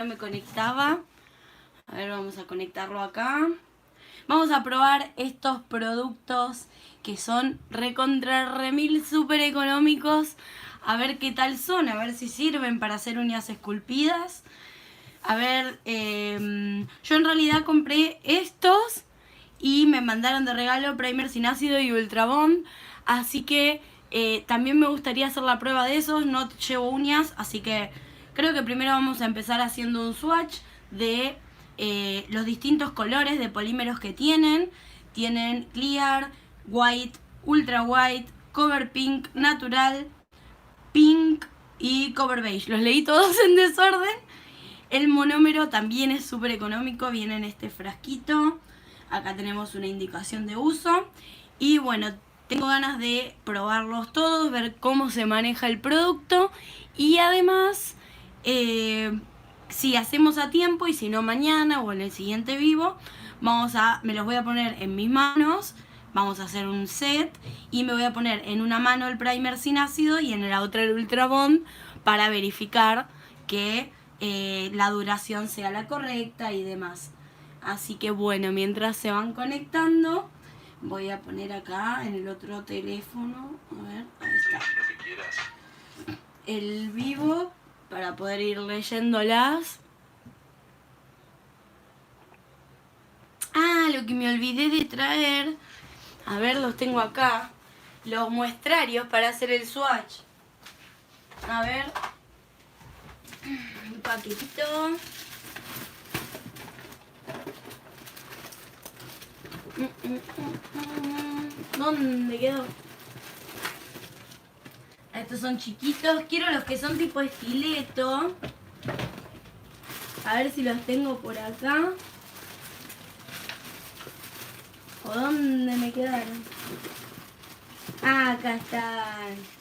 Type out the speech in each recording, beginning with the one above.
No me conectaba. A ver, vamos a conectarlo acá. Vamos a probar estos productos que son recontra remil súper económicos. A ver qué tal son, a ver si sirven para hacer uñas esculpidas. A ver, yo en realidad compré estos y me mandaron de regalo primer sin ácido y Ultra Bond. Así que también me gustaría hacer la prueba de esos. No llevo uñas, así que creo que primero vamos a empezar haciendo un swatch de los distintos colores de polímeros que tienen. Tienen clear, white, ultra white, cover pink, natural, pink y cover beige. Los leí todos en desorden. El monómero también es súper económico, viene en este frasquito. Acá tenemos una indicación de uso. Y bueno, tengo ganas de probarlos todos, ver cómo se maneja el producto. Y además, si hacemos a tiempo y si no mañana o en el siguiente vivo, me los voy a poner en mis manos. Vamos a hacer un set y me voy a poner en una mano el primer sin ácido y en la otra el Ultra Bond para verificar que la duración sea la correcta y demás. Así que bueno, mientras se van conectando, voy a poner acá en el otro teléfono, a ver, ahí está, el vivo para poder ir leyéndolas. Ah, lo que me olvidé de traer, a ver, los tengo acá, los muestrarios para hacer el swatch. A ver, un paquetito. ¿Dónde quedó? Estos son chiquitos. Quiero los que son tipo estileto. A ver si los tengo por acá. ¿O dónde me quedaron? Ah, acá están.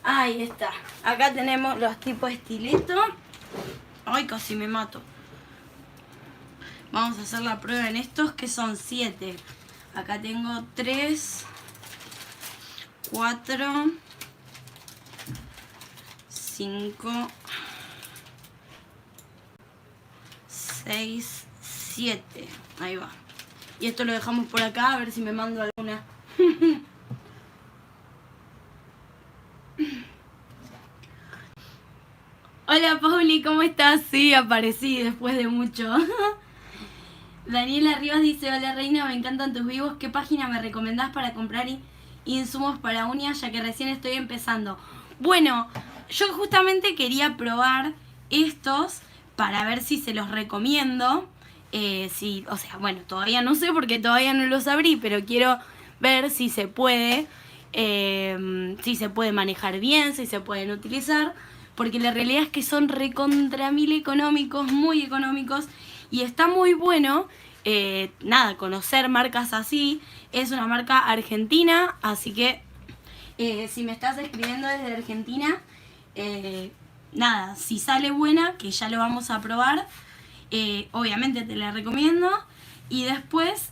Ahí está. Acá tenemos los tipos estileto. Ay, casi me mato. Vamos a hacer la prueba en estos que son 7. Acá tengo 3, 4, 5, 6, 7. Ahí va. Y esto lo dejamos por acá a ver si me mando alguna. Hola Pauli, ¿cómo estás? Sí, aparecí después de mucho. Daniela Rivas dice, hola Reina, me encantan tus vivos. ¿Qué página me recomendás para comprar insumos para uñas ya que recién estoy empezando? Bueno, yo justamente quería probar estos para ver si se los recomiendo. O sea, bueno, todavía no sé porque todavía no los abrí, pero quiero ver si se puede, si se puede manejar bien, si se pueden utilizar. Porque la realidad es que son recontra mil económicos, muy económicos. Y está muy bueno, conocer marcas así. Es una marca argentina, así que si me estás escribiendo desde Argentina, si sale buena, que ya lo vamos a probar, obviamente te la recomiendo. Y después,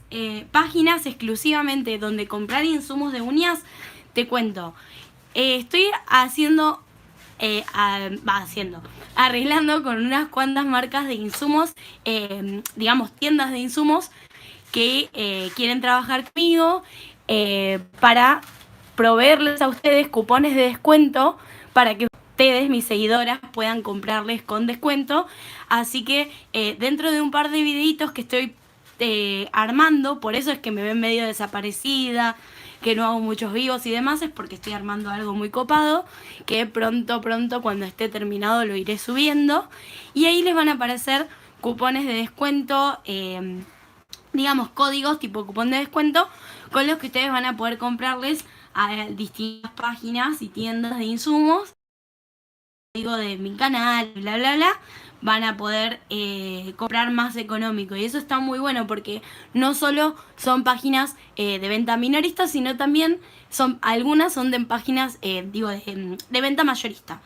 páginas exclusivamente donde comprar insumos de uñas, te cuento. Estoy arreglando con unas cuantas marcas de insumos, tiendas de insumos que quieren trabajar conmigo para proveerles a ustedes cupones de descuento para que ustedes, mis seguidoras, puedan comprarles con descuento. Así que dentro de un par de videitos que estoy armando, por eso es que me ven medio desaparecida, que no hago muchos vivos y demás, es porque estoy armando algo muy copado, que pronto, cuando esté terminado, lo iré subiendo. Y ahí les van a aparecer cupones de descuento, códigos tipo cupón de descuento, con los que ustedes van a poder comprarles a distintas páginas y tiendas de insumos. De mi canal, bla bla bla, van a poder comprar más económico. Y eso está muy bueno porque no solo son páginas de venta minorista, sino también algunas son de páginas de venta mayorista.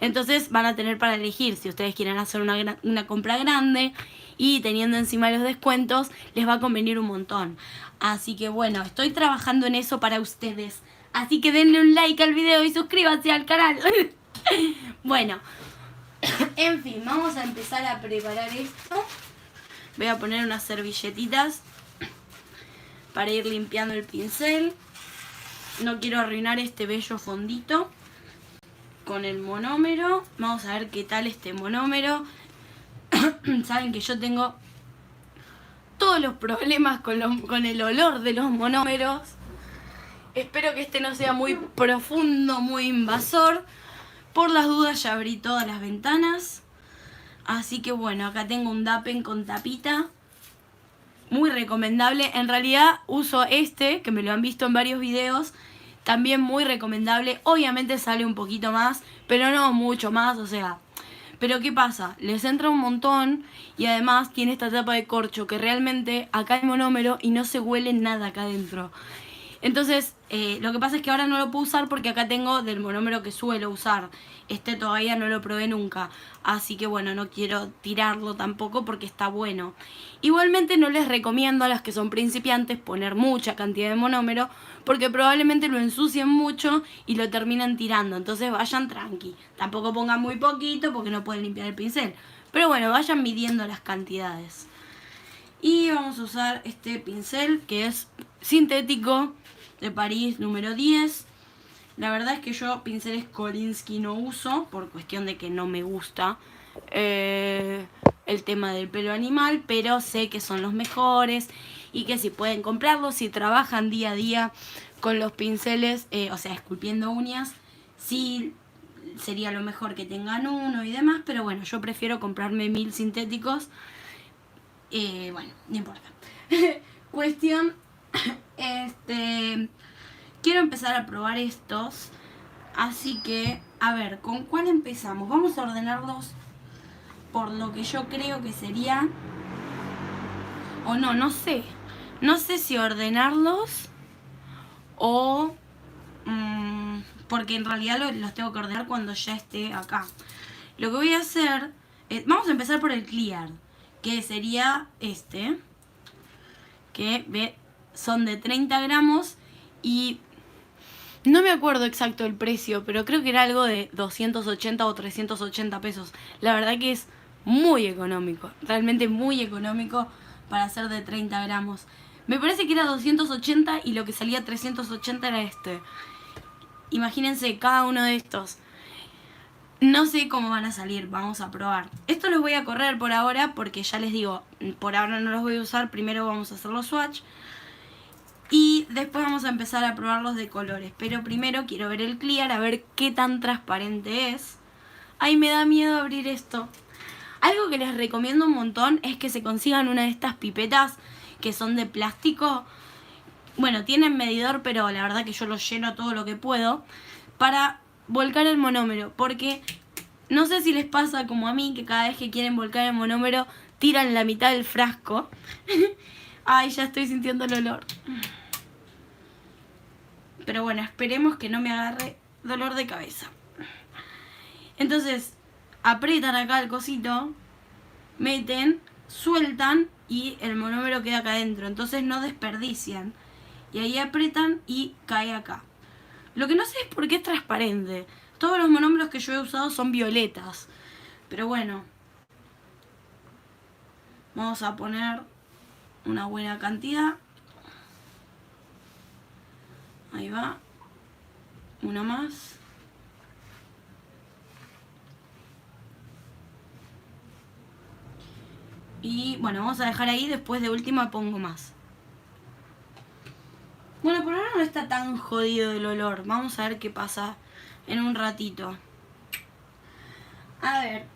Entonces van a tener para elegir si ustedes quieren hacer una compra grande y teniendo encima los descuentos les va a convenir un montón. Así que bueno, estoy trabajando en eso para ustedes. Así que denle un like al video y suscríbanse al canal. Bueno, en fin, vamos a empezar a preparar esto. Voy a poner unas servilletitas para ir limpiando el pincel. No quiero arruinar este bello fondito con el monómero. Vamos a ver qué tal este monómero. Saben que yo tengo todos los problemas con el olor de los monómeros. Espero que este no sea muy profundo, muy invasor. Por las dudas ya abrí todas las ventanas. Así que bueno, acá tengo un Dapen con tapita. Muy recomendable. En realidad uso este, que me lo han visto en varios videos. También muy recomendable. Obviamente sale un poquito más, pero no mucho más, o sea. Pero ¿qué pasa? Les entra un montón y además tiene esta tapa de corcho que realmente acá hay monómero y no se huele nada acá adentro. Entonces, lo que pasa es que ahora no lo puedo usar porque acá tengo del monómero que suelo usar. Este todavía no lo probé nunca. Así que bueno, no quiero tirarlo tampoco porque está bueno. Igualmente no les recomiendo a las que son principiantes poner mucha cantidad de monómero porque probablemente lo ensucien mucho y lo terminan tirando. Entonces vayan tranqui. Tampoco pongan muy poquito porque no pueden limpiar el pincel. Pero bueno, vayan midiendo las cantidades. Y vamos a usar este pincel que es sintético de París número 10. La verdad es que yo pinceles Kolinsky no uso por cuestión de que no me gusta el tema del pelo animal, pero sé que son los mejores y que si pueden comprarlos, si trabajan día a día con los pinceles, o sea, esculpiendo uñas, sí sería lo mejor que tengan uno y demás, pero bueno, yo prefiero comprarme 1000 sintéticos. Bueno, no importa. Cuestión, quiero empezar a probar estos. Así que, a ver, ¿con cuál empezamos? Vamos a ordenarlos por lo que yo creo que sería... O no, no sé. No sé si ordenarlos o... porque en realidad los tengo que ordenar cuando ya esté acá. Lo que voy a hacer... vamos a empezar por el Clear, que sería este, que son de 30 gramos y no me acuerdo exacto el precio, pero creo que era algo de 280 o 380 pesos. La verdad que es muy económico, realmente muy económico para ser de 30 gramos. Me parece que era 280 y lo que salía 380 era este. Imagínense cada uno de estos. No sé cómo van a salir, vamos a probar. Esto los voy a correr por ahora porque ya les digo, por ahora no los voy a usar. Primero vamos a hacer los swatch y después vamos a empezar a probarlos de colores. Pero primero quiero ver el Clear, a ver qué tan transparente es. Ay, me da miedo abrir esto. Algo que les recomiendo un montón es que se consigan una de estas pipetas que son de plástico. Bueno, tienen medidor, pero la verdad que yo lo lleno todo lo que puedo para volcar el monómero, porque no sé si les pasa como a mí, que cada vez que quieren volcar el monómero tiran la mitad del frasco. Ay, ya estoy sintiendo el olor. Pero bueno, esperemos que no me agarre dolor de cabeza. Entonces, aprietan acá el cosito, meten, sueltan y el monómero queda acá adentro. Entonces no desperdician. Y ahí aprietan y cae acá. Lo que no sé es por qué es transparente. Todos los monómeros que yo he usado son violetas. Pero bueno. Vamos a poner una buena cantidad. Ahí va. Una más. Y bueno, vamos a dejar ahí. Después de última pongo más. Bueno, por ahora no está tan jodido el olor. Vamos a ver qué pasa en un ratito. A ver.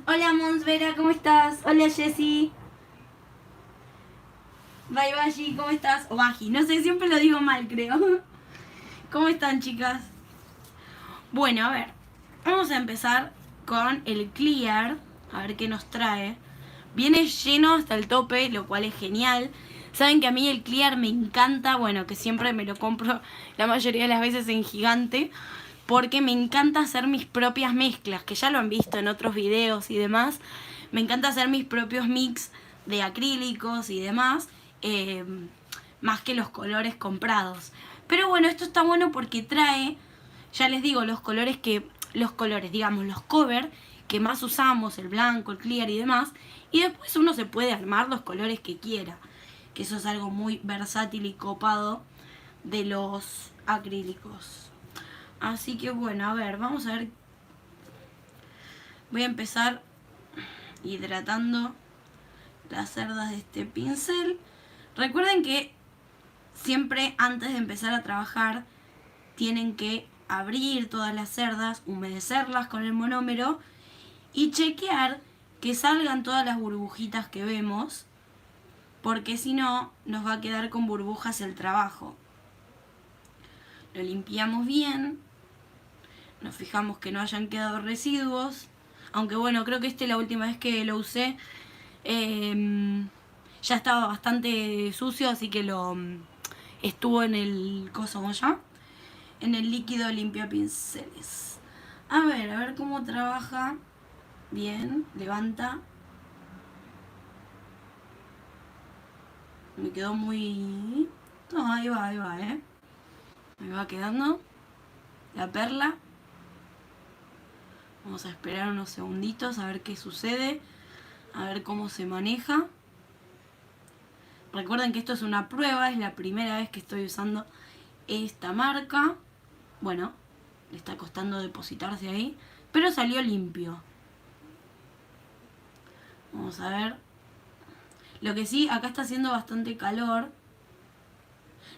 Hola Monsvera, ¿cómo estás? Hola Jessie. Bye Baji, ¿cómo estás? O Baji, no sé, siempre lo digo mal, creo. ¿Cómo están, chicas? Bueno, a ver. Vamos a empezar con el Clear. A ver qué nos trae. Viene lleno hasta el tope, lo cual es genial. Saben que a mí el Clear me encanta, bueno, que siempre me lo compro la mayoría de las veces en gigante, porque me encanta hacer mis propias mezclas, que ya lo han visto en otros videos y demás. Me encanta hacer mis propios mix de acrílicos y demás, más que los colores comprados. Pero bueno, esto está bueno porque trae, ya les digo, los colores, digamos, los cover que más usamos, el blanco, el clear y demás, y después uno se puede armar los colores que quiera, que eso es algo muy versátil y copado de los acrílicos. Así que bueno, a ver, vamos a ver. Voy a empezar hidratando las cerdas de este pincel. Recuerden que siempre antes de empezar a trabajar tienen que abrir todas las cerdas, humedecerlas con el monómero y chequear que salgan todas las burbujitas que vemos, porque si no nos va a quedar con burbujas el trabajo. Lo limpiamos bien, nos fijamos que no hayan quedado residuos, aunque bueno, creo que la última vez que lo usé ya estaba bastante sucio, así que estuvo en el coso ya, en el líquido limpia pinceles. A ver cómo trabaja. Bien, levanta. Me quedó muy... No, ahí va, Me va quedando la perla. Vamos a esperar unos segunditos a ver qué sucede, a ver cómo se maneja. Recuerden que esto es una prueba, es la primera vez que estoy usando esta marca. Bueno, le está costando depositarse ahí, pero salió limpio. Vamos a ver. Lo que sí, acá está haciendo bastante calor.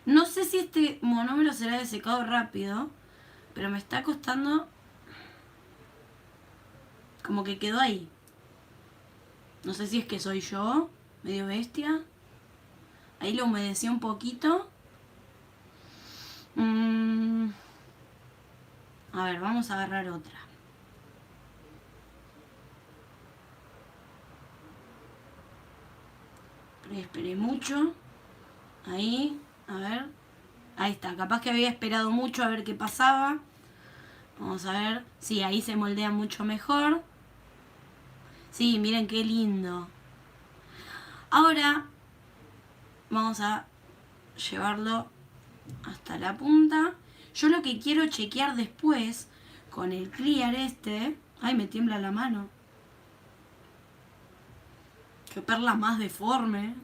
No sé si este monómero será de secado rápido, pero me está costando... Como que quedó ahí. No sé si es que soy yo, medio bestia. Ahí lo humedecí un poquito. A ver, vamos a agarrar otra. Esperé mucho. Ahí, a ver. Ahí está, capaz que había esperado mucho a ver qué pasaba. Vamos a ver. Sí, ahí se moldea mucho mejor. Sí, miren qué lindo. Ahora vamos a llevarlo hasta la punta. Yo lo que quiero chequear después con el clear este... Ay, me tiembla la mano. Qué perla más deforme.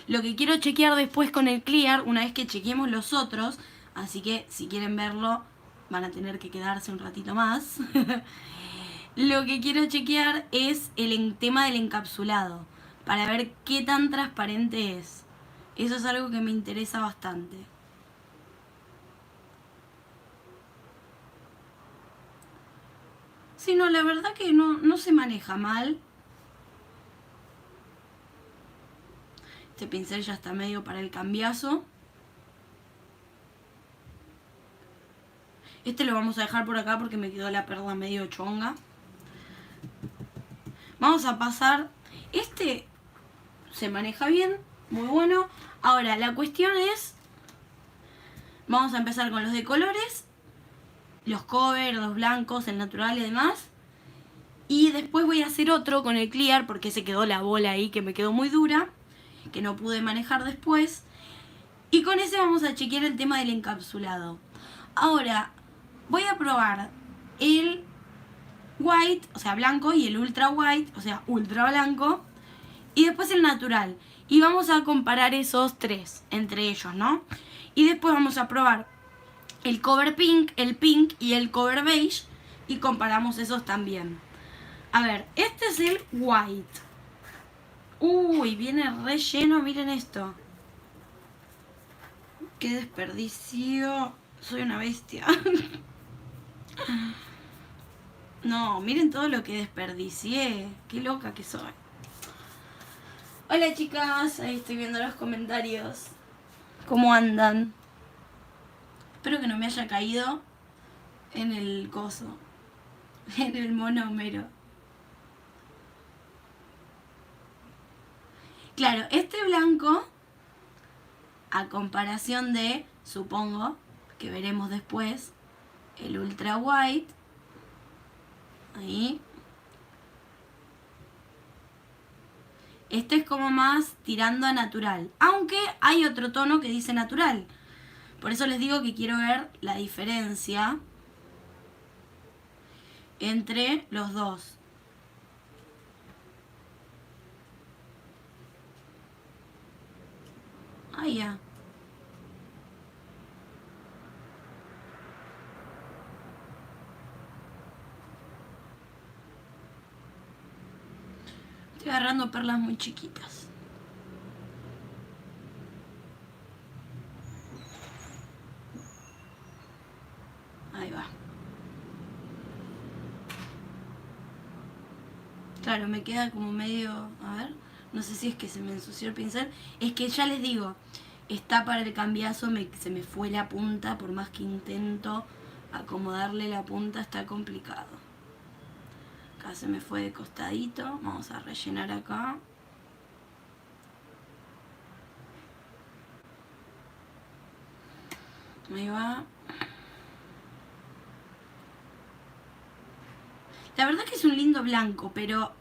Lo que quiero chequear después con el clear, una vez que chequeemos los otros, así que si quieren verlo van a tener que quedarse un ratito más. Lo que quiero chequear es el tema del encapsulado, para ver qué tan transparente es. Eso es algo que me interesa bastante. Sí, no, la verdad que no se maneja mal. Este pincel ya está medio para el cambiazo. Este lo vamos a dejar por acá porque me quedó la perla medio chonga. Vamos a pasar... Este se maneja bien, muy bueno. Ahora, la cuestión es... Vamos a empezar con los de colores. Los cover, los blancos, el natural y demás. Y después voy a hacer otro con el clear porque se quedó la bola ahí que me quedó muy dura, que no pude manejar después. Y con ese vamos a chequear el tema del encapsulado. Ahora, voy a probar el white, o sea, blanco, y el ultra white, o sea, ultra blanco. Y después el natural. Y vamos a comparar esos tres entre ellos, ¿no? Y después vamos a probar el cover pink, el pink y el cover beige. Y comparamos esos también. A ver, este es el white. Uy, viene relleno, miren esto. Qué desperdicio. Soy una bestia. No, miren todo lo que desperdicié. Qué loca que soy. Hola chicas, ahí estoy viendo los comentarios. ¿Cómo andan? Espero que no me haya caído en el coso. En el monómero. Claro, este blanco, a comparación de, supongo, que veremos después, el ultra white. Ahí. Este es como más tirando a natural. Aunque hay otro tono que dice natural. Por eso les digo que quiero ver la diferencia entre los dos. Ah, ya. Estoy agarrando perlas muy chiquitas. Ahí va. Claro, me queda como medio... A ver, no sé si es que se me ensució el pincel. Es que ya les digo, está para el cambiazo, se me fue la punta. Por más que intento acomodarle la punta, está complicado. Acá se me fue de costadito. Vamos a rellenar acá. Ahí va. La verdad que es un lindo blanco, pero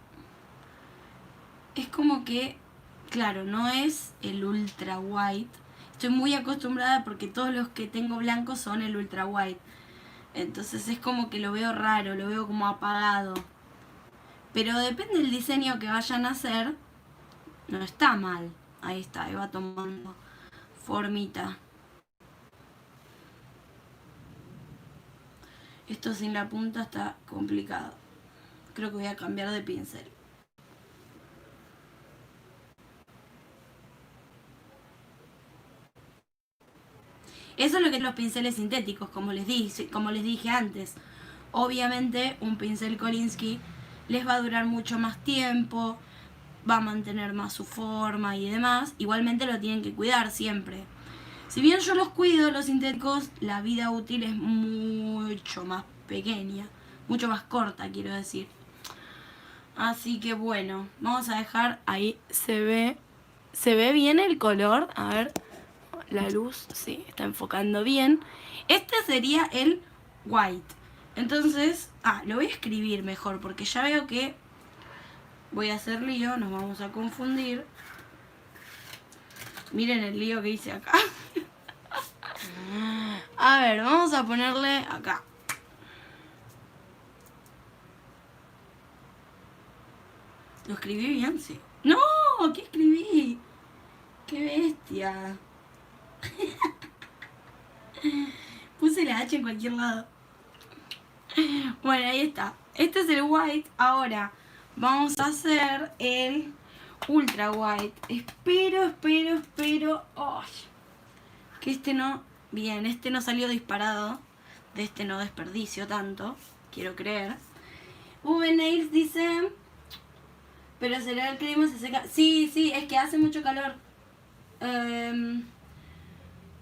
es como que, claro, no es el ultra white. Estoy muy acostumbrada porque todos los que tengo blancos son el ultra white. Entonces es como que lo veo raro, lo veo como apagado. Pero depende del diseño que vayan a hacer, no está mal. Ahí está, ahí va tomando formita. Esto sin la punta está complicado. Creo que voy a cambiar de pincel. Eso es lo que es los pinceles sintéticos, como les dije antes. Obviamente un pincel Kolinsky les va a durar mucho más tiempo, va a mantener más su forma y demás. Igualmente lo tienen que cuidar siempre. Si bien yo los cuido, los sintéticos, la vida útil es mucho más pequeña, mucho más corta, quiero decir. Así que bueno, vamos a dejar ahí, se ve bien el color, a ver, la luz, sí, está enfocando bien. Este sería el white. Entonces, lo voy a escribir mejor porque ya veo que voy a hacer lío, nos vamos a confundir. Miren el lío que hice acá. A ver, vamos a ponerle acá. ¿Lo escribí bien? Sí. ¡No! ¿Qué escribí? ¡Qué bestia! Puse la H en cualquier lado. Bueno, ahí está. Este es el white. Ahora vamos a hacer el ultra white. Espero. ¡Oh! Que este no... Bien, este no salió disparado. De este no desperdicio tanto. Quiero creer. Nails dice... Pero será el clima se seca. Sí, es que hace mucho calor.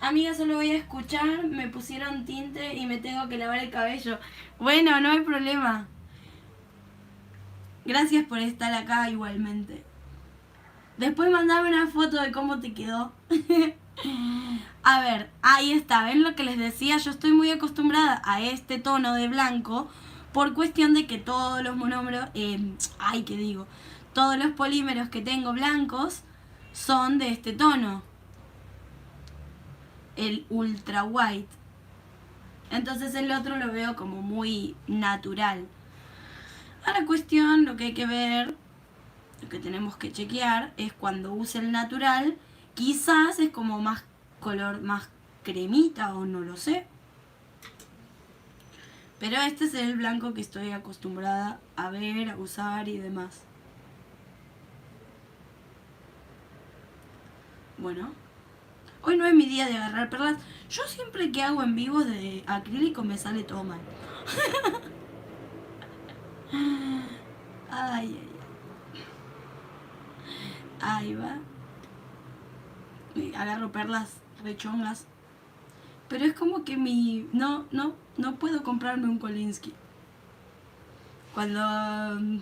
Amiga, solo voy a escuchar. Me pusieron tinte y me tengo que lavar el cabello. Bueno, no hay problema. Gracias por estar acá igualmente. Después mandame una foto de cómo te quedó. A ver, ahí está. ¿Ven lo que les decía? Yo estoy muy acostumbrada a este tono de blanco por cuestión de que todos los monómeros... ¿qué digo? Todos los polímeros que tengo blancos son de este tono. El ultra white. Entonces el otro lo veo como muy natural. A la cuestión, lo que hay que ver, lo que tenemos que chequear es cuando use el natural, quizás es como más color, más cremita o no lo sé. Pero este es el blanco que estoy acostumbrada a ver, a usar y demás. Bueno, hoy no es mi día de agarrar perlas. Yo siempre que hago en vivo de acrílico me sale todo mal. Ay. Ahí va. Agarro perlas rechongas. Pero es como que no puedo comprarme un Kolinsky. Cuando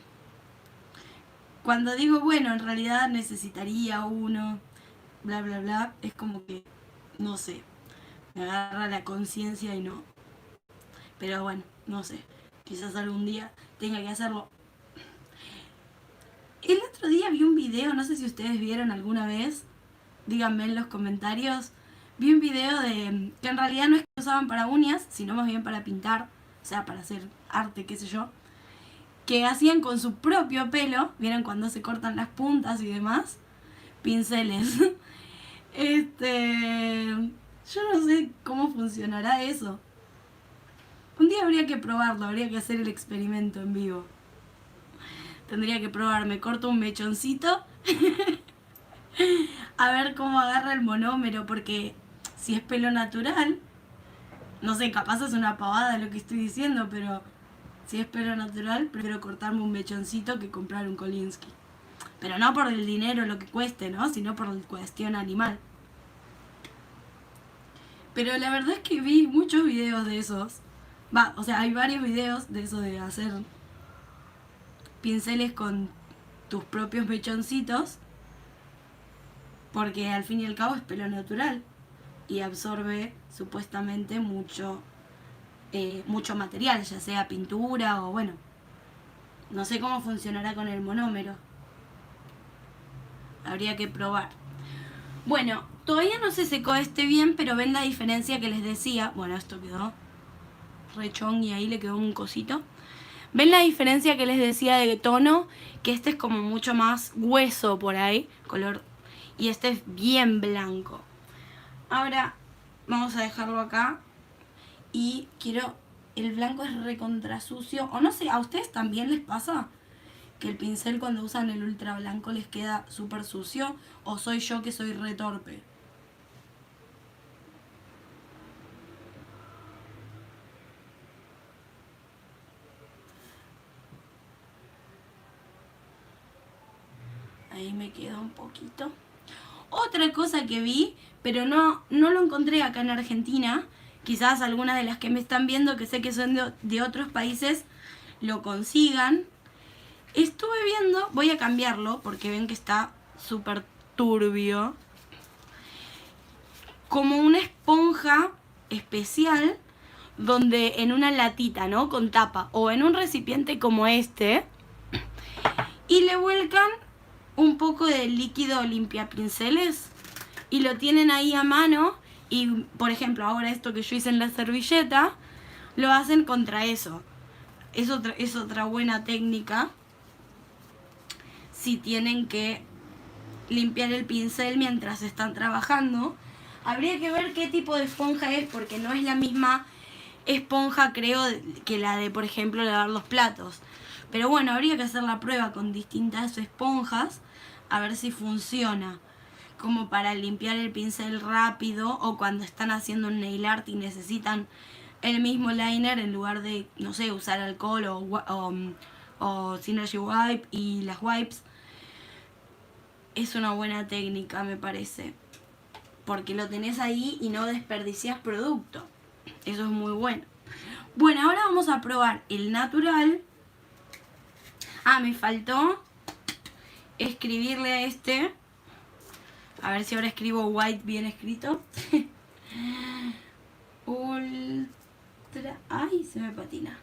digo, bueno, en realidad necesitaría uno, bla, bla, bla, es como que, no sé, me agarra la conciencia y no. Pero bueno, no sé, quizás algún día tenga que hacerlo. El otro otro día vi un video, no sé si ustedes vieron alguna vez, díganme en los comentarios, vi un video de que en realidad no es que lo usaban para uñas, sino más bien para pintar, o sea, para hacer arte, qué sé yo, que hacían con su propio pelo, ¿vieron cuando se cortan las puntas y demás? Pinceles. Yo no sé cómo funcionará eso. Un día habría que probarlo, habría que hacer el experimento en vivo. Tendría que probar, me corto un mechoncito a ver cómo agarra el monómero, porque si es pelo natural, no sé, capaz es una pavada lo que estoy diciendo, pero si es pelo natural, prefiero cortarme un mechoncito que comprar un Kolinsky. Pero no por el dinero, lo que cueste, ¿no? Sino por la cuestión animal. Pero la verdad es que vi muchos videos de esos. O sea, hay varios videos de eso de hacer pinceles con tus propios mechoncitos. Porque al fin y al cabo es pelo natural. Y absorbe supuestamente mucho material, ya sea pintura o bueno. No sé cómo funcionará con el monómero. Habría que probar. Bueno, todavía no se secó este bien, pero ven la diferencia que les decía. Bueno, esto quedó rechón y ahí le quedó un cosito. ¿Ven la diferencia que les decía de tono? Que este es como mucho más hueso por ahí, color, y este es bien blanco. Ahora vamos a dejarlo acá y el blanco es recontra sucio, o no sé, ¿a ustedes también les pasa que el pincel cuando usan el ultra blanco les queda súper sucio? ¿O soy yo que soy re torpe? Ahí me quedó un poquito. Otra cosa que vi, pero no lo encontré acá en Argentina, quizás algunas de las que me están viendo, que sé que son de otros países, lo consigan. Estuve viendo, voy a cambiarlo porque ven que está súper turbio, como una esponja especial donde en una latita, ¿no? Con tapa o en un recipiente como este y le vuelcan un poco de líquido limpiapinceles y lo tienen ahí a mano y, por ejemplo, ahora esto que yo hice en la servilleta, lo hacen contra eso. Es otra buena técnica si tienen que limpiar el pincel mientras están trabajando. Habría que ver qué tipo de esponja es, porque no es la misma esponja, creo, que la de, por ejemplo, lavar los platos. Pero bueno, habría que hacer la prueba con distintas esponjas a ver si funciona. Como para limpiar el pincel rápido o cuando están haciendo un nail art y necesitan el mismo liner en lugar de, no sé, usar alcohol o Synergy Wipe y las wipes. Es una buena técnica, me parece. Porque lo tenés ahí y no desperdicias producto. Eso es muy bueno. Bueno, ahora vamos a probar el natural. Me faltó escribirle a este. A ver si ahora escribo white bien escrito. Ultra... Ay, se me patina.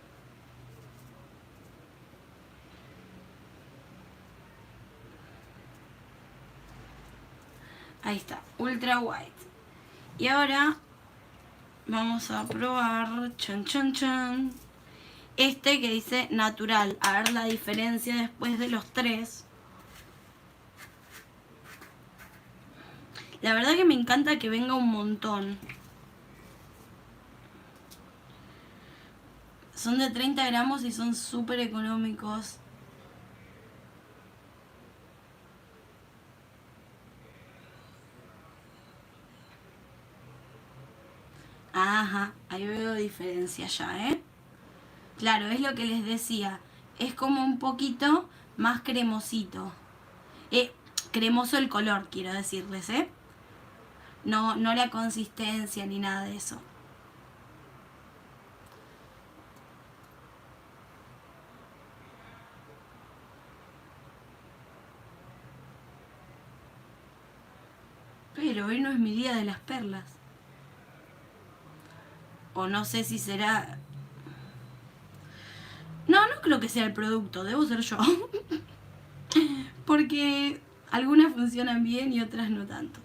Ahí está, ultra white. Y ahora vamos a probar este que dice natural. A ver la diferencia después de los tres. La verdad que me encanta que venga un montón. Son de 30 gramos y son súper económicos. Ajá, ahí veo diferencia ya, ¿eh? Claro, es lo que les decía. Es como un poquito más cremosito. Cremoso el color, quiero decirles, ¿eh? No la consistencia ni nada de eso. Pero hoy no es mi día de las perlas. O no sé si será... No creo que sea el producto, debo ser yo. porque algunas funcionan bien y otras no tanto.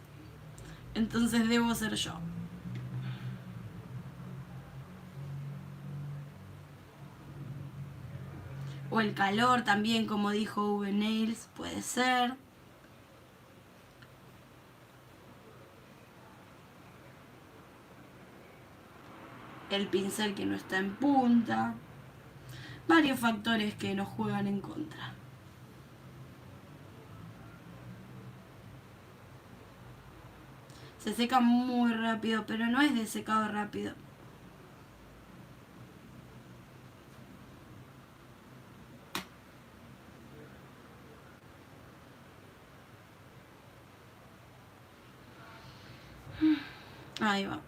Entonces debo ser yo. O el calor también, como dijo V Nails, puede ser. El pincel que no está en punta. Varios factores que nos juegan en contra. Se seca muy rápido, pero no es de secado rápido. Ahí va.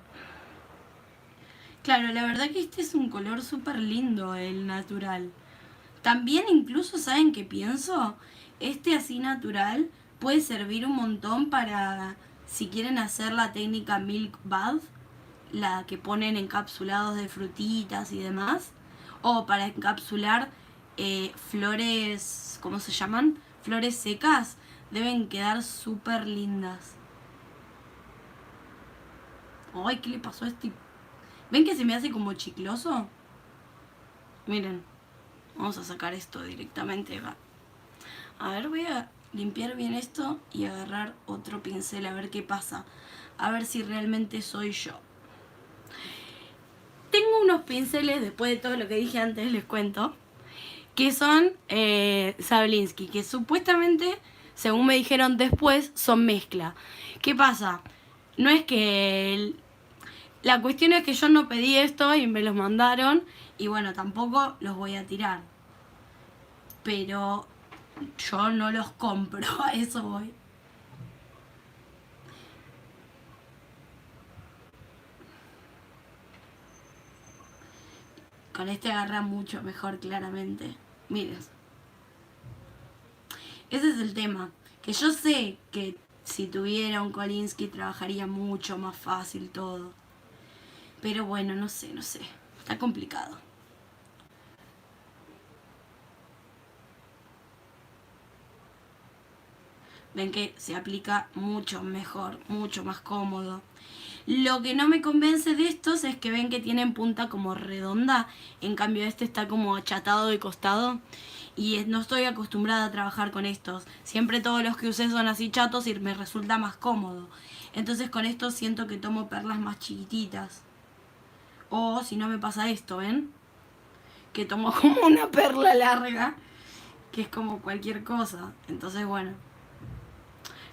Claro, la verdad que este es un color súper lindo, el natural. También incluso, ¿saben qué pienso? Este así natural puede servir un montón para, si quieren hacer la técnica Milk Bath, la que ponen encapsulados de frutitas y demás, o para encapsular flores, ¿cómo se llaman? Flores secas, deben quedar súper lindas. Ay, ¿qué le pasó a este? ¿Ven que se me hace como chicloso? Miren, vamos a sacar esto directamente acá. A ver, voy a limpiar bien esto y agarrar otro pincel a ver qué pasa. A ver si realmente soy yo. Tengo unos pinceles, después de todo lo que dije antes, les cuento, que son Sablinski, que supuestamente, según me dijeron después, son mezcla. ¿Qué pasa? No es que... La cuestión es que yo no pedí esto y me los mandaron, y bueno, tampoco los voy a tirar. Pero yo no los compro, a eso voy. Con este agarra mucho mejor, claramente. Miren. Ese es el tema. Que yo sé que si tuviera un Kolinsky trabajaría mucho más fácil todo. Pero bueno, no sé. Está complicado. Ven que se aplica mucho mejor, mucho más cómodo. Lo que no me convence de estos es que ven que tienen punta como redonda. En cambio este está como achatado de costado. Y no estoy acostumbrada a trabajar con estos. Siempre todos los que usé son así chatos y me resulta más cómodo. Entonces con estos siento que tomo perlas más chiquititas. O si no me pasa esto, ¿ven? Que tomo como una perla larga. Que es como cualquier cosa. Entonces bueno.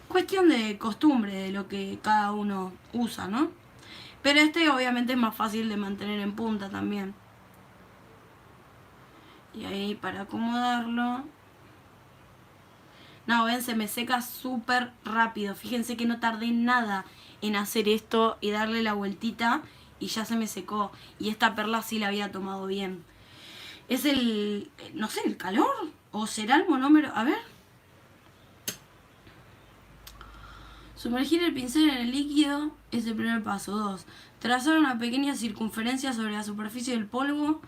Cuestión de costumbre, de lo que cada uno usa, ¿no? Pero este obviamente es más fácil de mantener en punta también. Y ahí para acomodarlo... No, ven, se me seca súper rápido. Fíjense que no tardé nada en hacer esto y darle la vueltita y ya se me secó. Y esta perla sí la había tomado bien. Es el... no sé, el calor. ¿O será el monómero? A ver. Sumergir el pincel en el líquido es el primer paso. 2. Trazar una pequeña circunferencia sobre la superficie del polvo.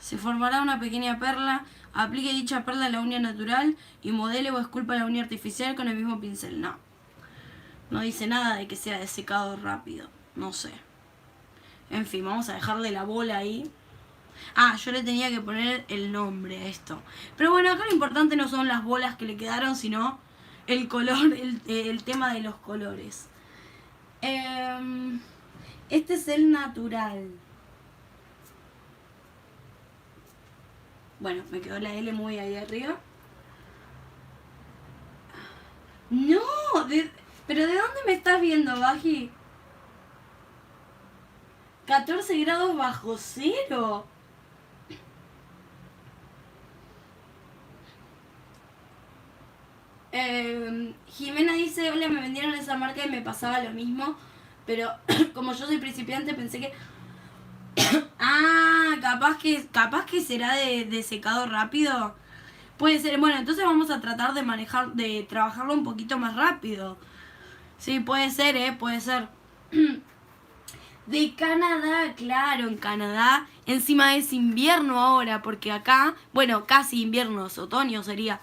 Se formará una pequeña perla. Aplique dicha perla a la uña natural y modele o esculpa la uña artificial con el mismo pincel. No dice nada de que sea de secado rápido. No sé. En fin, vamos a dejarle la bola ahí. Ah, yo le tenía que poner el nombre a esto. Pero bueno, acá lo importante no son las bolas que le quedaron, sino el color, el tema de los colores. Este es el natural. Bueno, me quedó la L muy ahí arriba. No, pero ¿de dónde me estás viendo, Baji? 14 grados bajo cero. Jimena dice, hola, me vendieron esa marca y me pasaba lo mismo, pero como yo soy principiante pensé que... ah, capaz que será de secado rápido. Puede ser, bueno, entonces vamos a tratar de trabajarlo un poquito más rápido. Sí, puede ser, puede ser. De Canadá, claro, en Canadá. Encima es invierno ahora, porque acá, bueno, casi invierno, es otoño sería.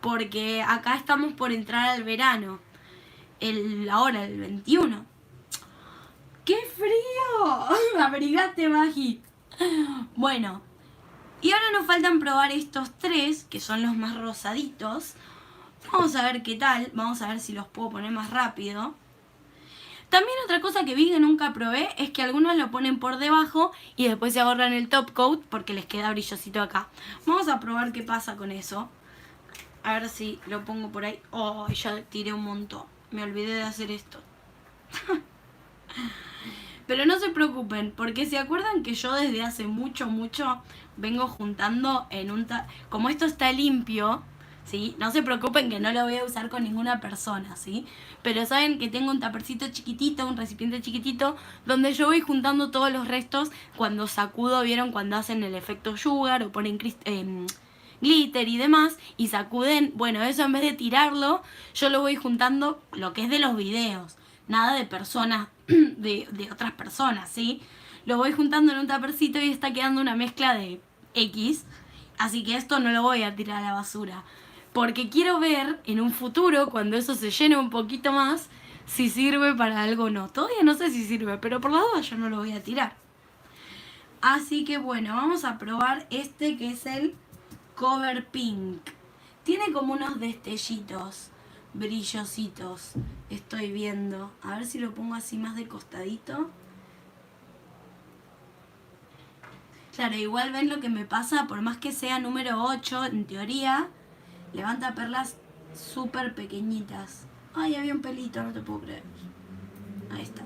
porque acá estamos por entrar al verano. Ahora, el 21. ¡Qué frío! Abrigate, Magi. Bueno, y ahora nos faltan probar estos tres, que son los más rosaditos. Vamos a ver qué tal, vamos a ver si los puedo poner más rápido. También otra cosa que vi que nunca probé es que algunos lo ponen por debajo y después se ahorran el top coat porque les queda brillosito acá. Vamos a probar qué pasa con eso. A ver si lo pongo por ahí. Oh, ya tiré un montón. Me olvidé de hacer esto. Pero no se preocupen, porque se acuerdan que yo desde hace mucho vengo juntando en un... Como esto está limpio, ¿sí? No se preocupen que no lo voy a usar con ninguna persona, ¿sí? Pero saben que tengo un tapercito chiquitito, un recipiente chiquitito, donde yo voy juntando todos los restos cuando sacudo, ¿vieron? Cuando hacen el efecto sugar o ponen glitter y demás, y sacuden. Bueno, eso en vez de tirarlo, yo lo voy juntando lo que es de los videos. Nada de personas, de otras personas, ¿sí? Lo voy juntando en un tapercito y está quedando una mezcla de X. Así que esto no lo voy a tirar a la basura. Porque quiero ver en un futuro, cuando eso se llene un poquito más, si sirve para algo o no. Todavía no sé si sirve, pero por la duda yo no lo voy a tirar. Así que bueno, vamos a probar este que es el Cover Pink. Tiene como unos destellitos brillositos, estoy viendo. A ver si lo pongo así más de costadito. Claro, igual ven lo que me pasa, por más que sea número 8, en teoría, levanta perlas súper pequeñitas. Ay, había un pelito, no te puedo creer. Ahí está.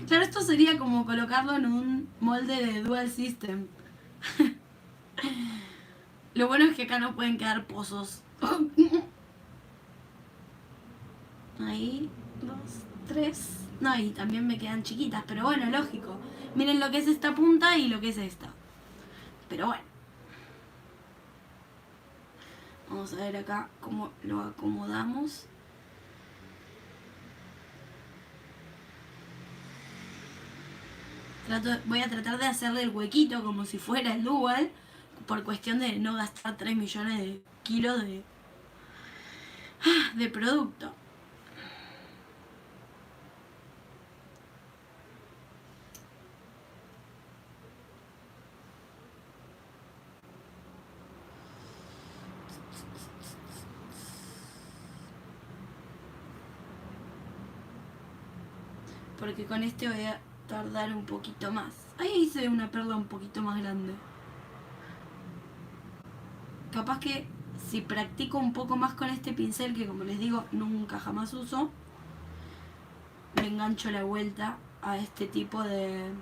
Claro, esto sería como colocarlo en un molde de Dual System. Lo bueno es que acá no pueden quedar pozos. Ahí, 2, 3. No, y también me quedan chiquitas, pero bueno, lógico. Miren lo que es esta punta y lo que es esta. Pero bueno. Vamos a ver acá cómo lo acomodamos. Voy a tratar de hacerle el huequito como si fuera el Dual, por cuestión de no gastar 3 millones de kilos de producto. Porque con este voy a tardar un poquito más. Ahí hice una perla un poquito más grande. Capaz que si practico un poco más con este pincel, que como les digo, nunca jamás uso, le engancho la vuelta a este tipo de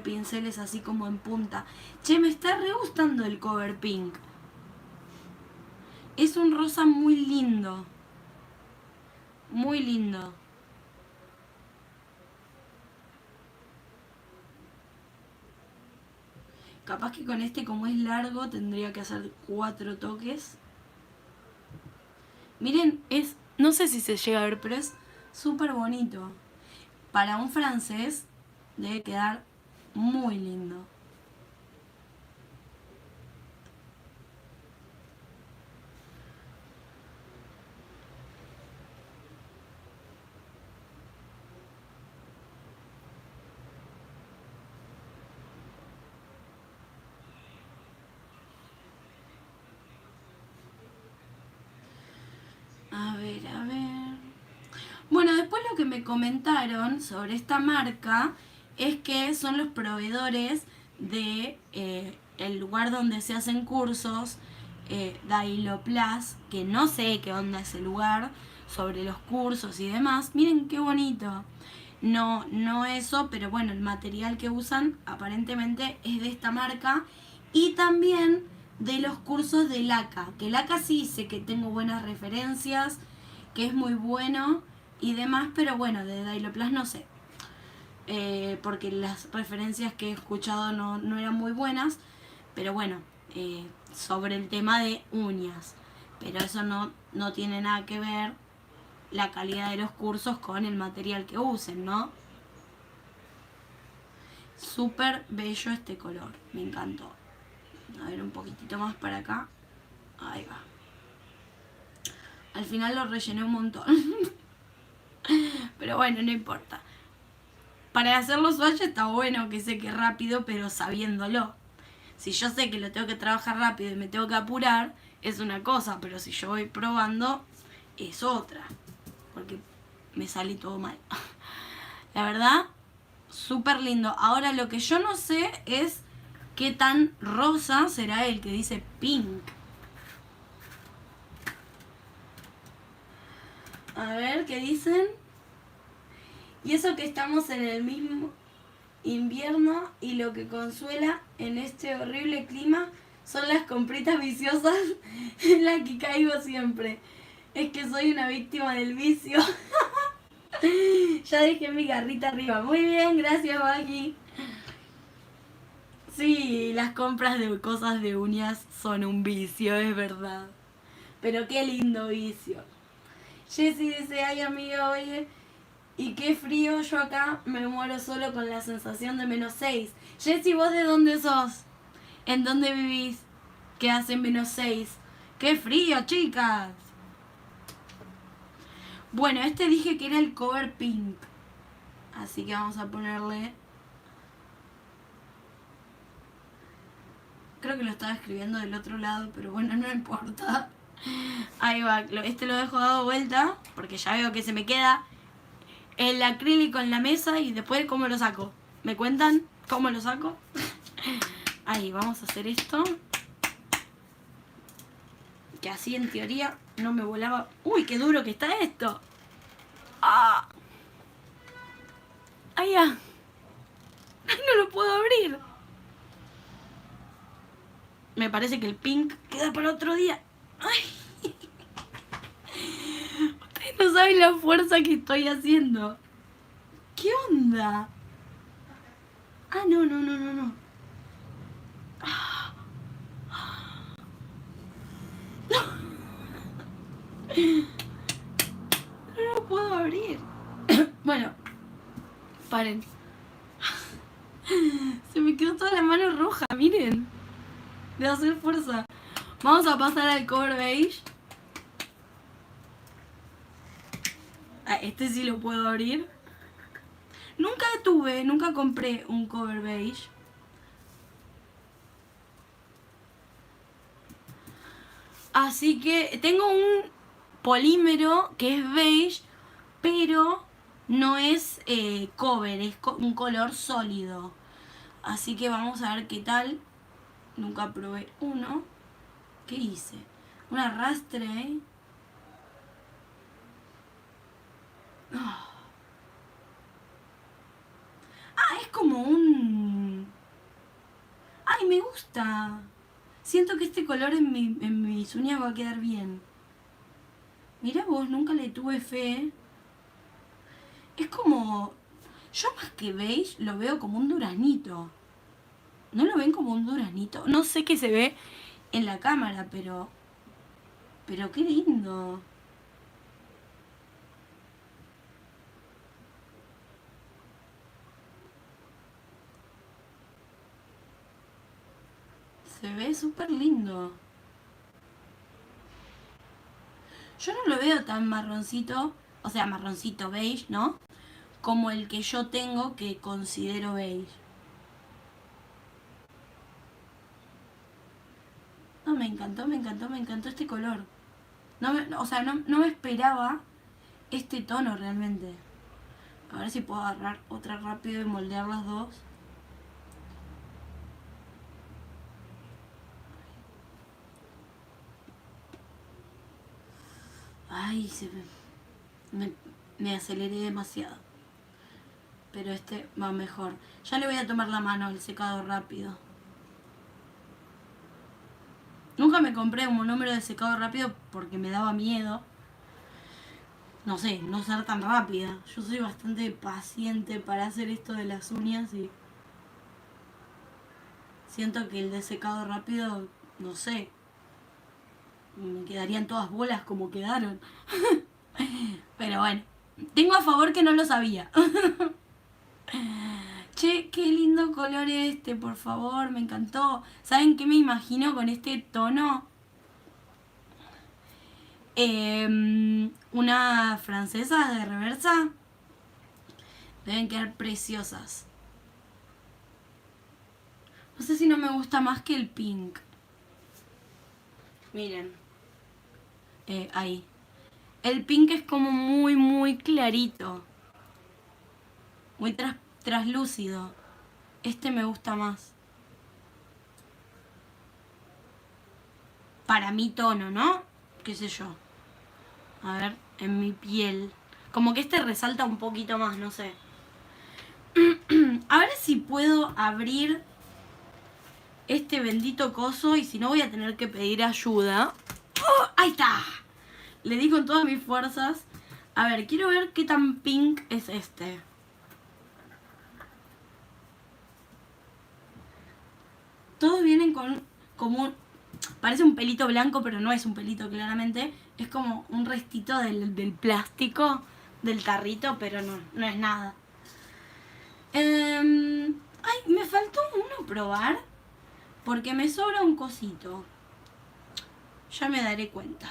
pinceles así como en punta. Che, me está re gustando el Cover Pink. Es un rosa muy lindo. Muy lindo. Capaz que con este, como es largo, tendría que hacer 4 toques. Miren, no sé si se llega a ver, pero es súper bonito. Para un francés debe quedar muy lindo. A ver, a ver. Bueno, después lo que me comentaron sobre esta marca es que son los proveedores de el lugar donde se hacen cursos, Dailoplas, que no sé qué onda ese lugar, sobre los cursos y demás. Miren qué bonito. No eso, pero bueno, el material que usan aparentemente es de esta marca. Y también de los cursos de LACA, que LACA sí sé que tengo buenas referencias, que es muy bueno y demás, pero bueno, de Dailoplas no sé. Porque las referencias que he escuchado no eran muy buenas, pero bueno, sobre el tema de uñas. Pero eso no tiene nada que ver la calidad de los cursos con el material que usen, ¿no? Súper bello este color, me encantó. A ver, un poquitito más para acá. Ahí va. Al final lo rellené un montón. Pero bueno, no importa. Para hacer los swatches está bueno que seque rápido, pero sabiéndolo. Si yo sé que lo tengo que trabajar rápido y me tengo que apurar, es una cosa, pero si yo voy probando, es otra. Porque me sale todo mal. La verdad, súper lindo. Ahora lo que yo no sé es qué tan rosa será el que dice pink. A ver, ¿qué dicen? Y eso que estamos en el mismo invierno y lo que consuela en este horrible clima son las compritas viciosas en las que caigo siempre. Es que soy una víctima del vicio. Ya dejé mi garrita arriba. Muy bien, gracias, Maggie. Sí, las compras de cosas de uñas son un vicio, es verdad. Pero qué lindo vicio. Jessie dice, ay amiga, oye, y qué frío, yo acá me muero solo con la sensación de -6. Jessie, ¿vos de dónde sos? ¿En dónde vivís? Que hace -6. ¡Qué frío, chicas! Bueno, este dije que era el cover pink. Así que vamos a ponerle... Creo que lo estaba escribiendo del otro lado, pero bueno, no importa. Ahí va, este lo dejo dado vuelta, porque ya veo que se me queda el acrílico en la mesa y después cómo lo saco. ¿Me cuentan cómo lo saco? Ahí, vamos a hacer esto. Que así en teoría no me volaba... ¡Uy, qué duro que está esto! ¡Ah! ¡Ay, ya! ¡Ay, no lo puedo abrir! Me parece que el pink queda para otro día. ¡Ay! Ustedes no saben la fuerza que estoy haciendo. ¿Qué onda? Ah, no. No lo puedo abrir. Bueno, paren. Se me quedó toda la mano roja, miren. De hacer fuerza. Vamos a pasar al cover beige. Ah, este sí lo puedo abrir. Nunca compré un cover beige. Así que tengo un polímero que es beige, pero no es cover, es un color sólido. Así que vamos a ver qué tal. Nunca probé uno. ¿Qué hice? Un arrastre. Ah, es como un... ¡Ay, me gusta! Siento que este color en mis uñas va a quedar bien. Mirá vos, nunca le tuve fe. Es como... Yo más que beige lo veo como un duraznito. ¿No lo ven como un duraznito? No sé qué se ve en la cámara, pero... Pero qué lindo. Se ve súper lindo. Yo no lo veo tan marroncito, o sea, marroncito beige, ¿no? Como el que yo tengo que considero beige. No, me encantó este color. No me esperaba este tono realmente. A ver si puedo agarrar otra rápido y moldear las dos. Ay, me aceleré demasiado. Pero este va mejor. Ya le voy a tomar la mano al secado rápido. Nunca me compré un monómero de secado rápido porque me daba miedo. No sé, no ser tan rápida. Yo soy bastante paciente para hacer esto de las uñas y... Siento que el de secado rápido, no sé, me quedarían todas bolas como quedaron. Pero bueno, tengo a favor que no lo sabía. Che, qué lindo color este, por favor, me encantó. ¿Saben qué me imagino con este tono? Una francesa de reversa. Deben quedar preciosas. No sé si no me gusta más que el pink. Miren. Ahí. El pink es como muy clarito. Muy traslúcido. Este me gusta más. Para mi tono, ¿no? Qué sé yo. A ver, en mi piel. Como que este resalta un poquito más, no sé. A ver si puedo abrir este bendito coso y si no voy a tener que pedir ayuda. ¡Oh! ¡Ahí está! Le di con todas mis fuerzas. A ver, quiero ver qué tan pink es este. Todos vienen con como un... Parece un pelito blanco, pero no es un pelito claramente. Es como un restito del plástico del tarrito, pero no es nada. Ay, me faltó uno probar porque me sobra un cosito. Ya me daré cuenta.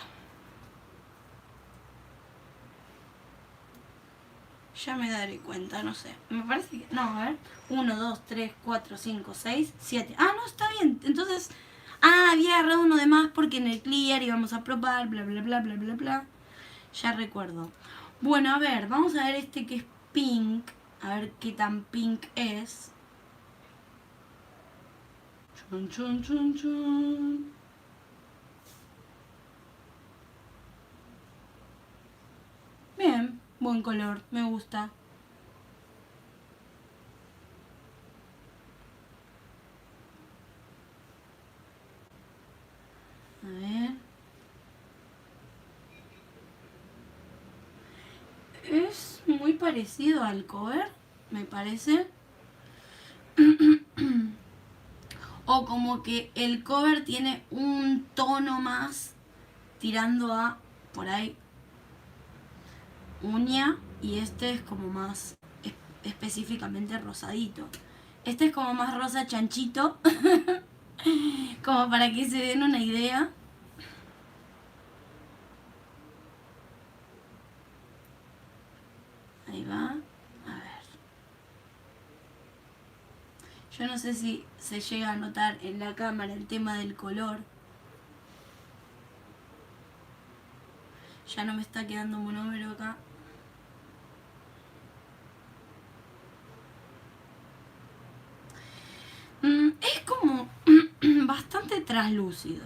Ya me daré cuenta, no sé. Me parece que... No, a ver. 1, 2, 3, 4, 5, 6, 7. Ah, no, está bien. Entonces... Ah, había agarrado uno de más porque en el clear íbamos a probar, bla, bla, bla, bla, bla, bla. Ya recuerdo. Bueno, a ver, vamos a ver este que es pink. A ver qué tan pink es. Chun, chun, chun, chun. Bien, buen color, me gusta. A ver. Es muy parecido al cover, me parece. O como que el cover tiene un tono más tirando a, por ahí, uña. Y este es como más específicamente rosadito. Este es como más rosa chanchito. Como para que se den una idea. Ahí va. A ver. Yo no sé si se llega a notar en la cámara el tema del color. Ya no me está quedando monómero acá. Es como bastante traslúcido.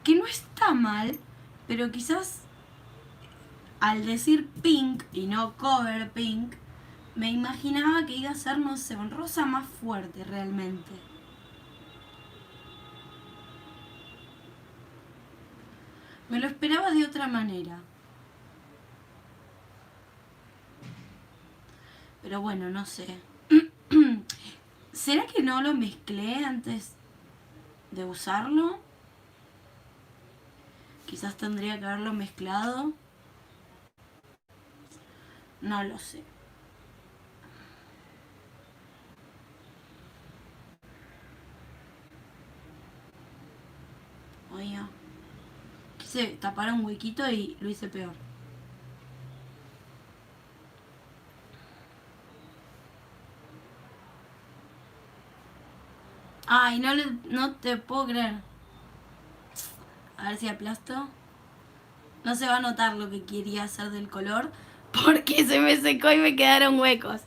Que no está mal, pero quizás al decir pink y no cover pink, me imaginaba que iba a ser, no sé, un rosa más fuerte realmente. Me lo esperaba de otra manera. Pero bueno, no sé. ¿Será que no lo mezclé antes de usarlo? Quizás tendría que haberlo mezclado. No lo sé. Oye, quise tapar un huequito y lo hice peor. Ay, no te puedo creer. A ver si aplasto. No se va a notar lo que quería hacer del color porque se me secó y me quedaron huecos.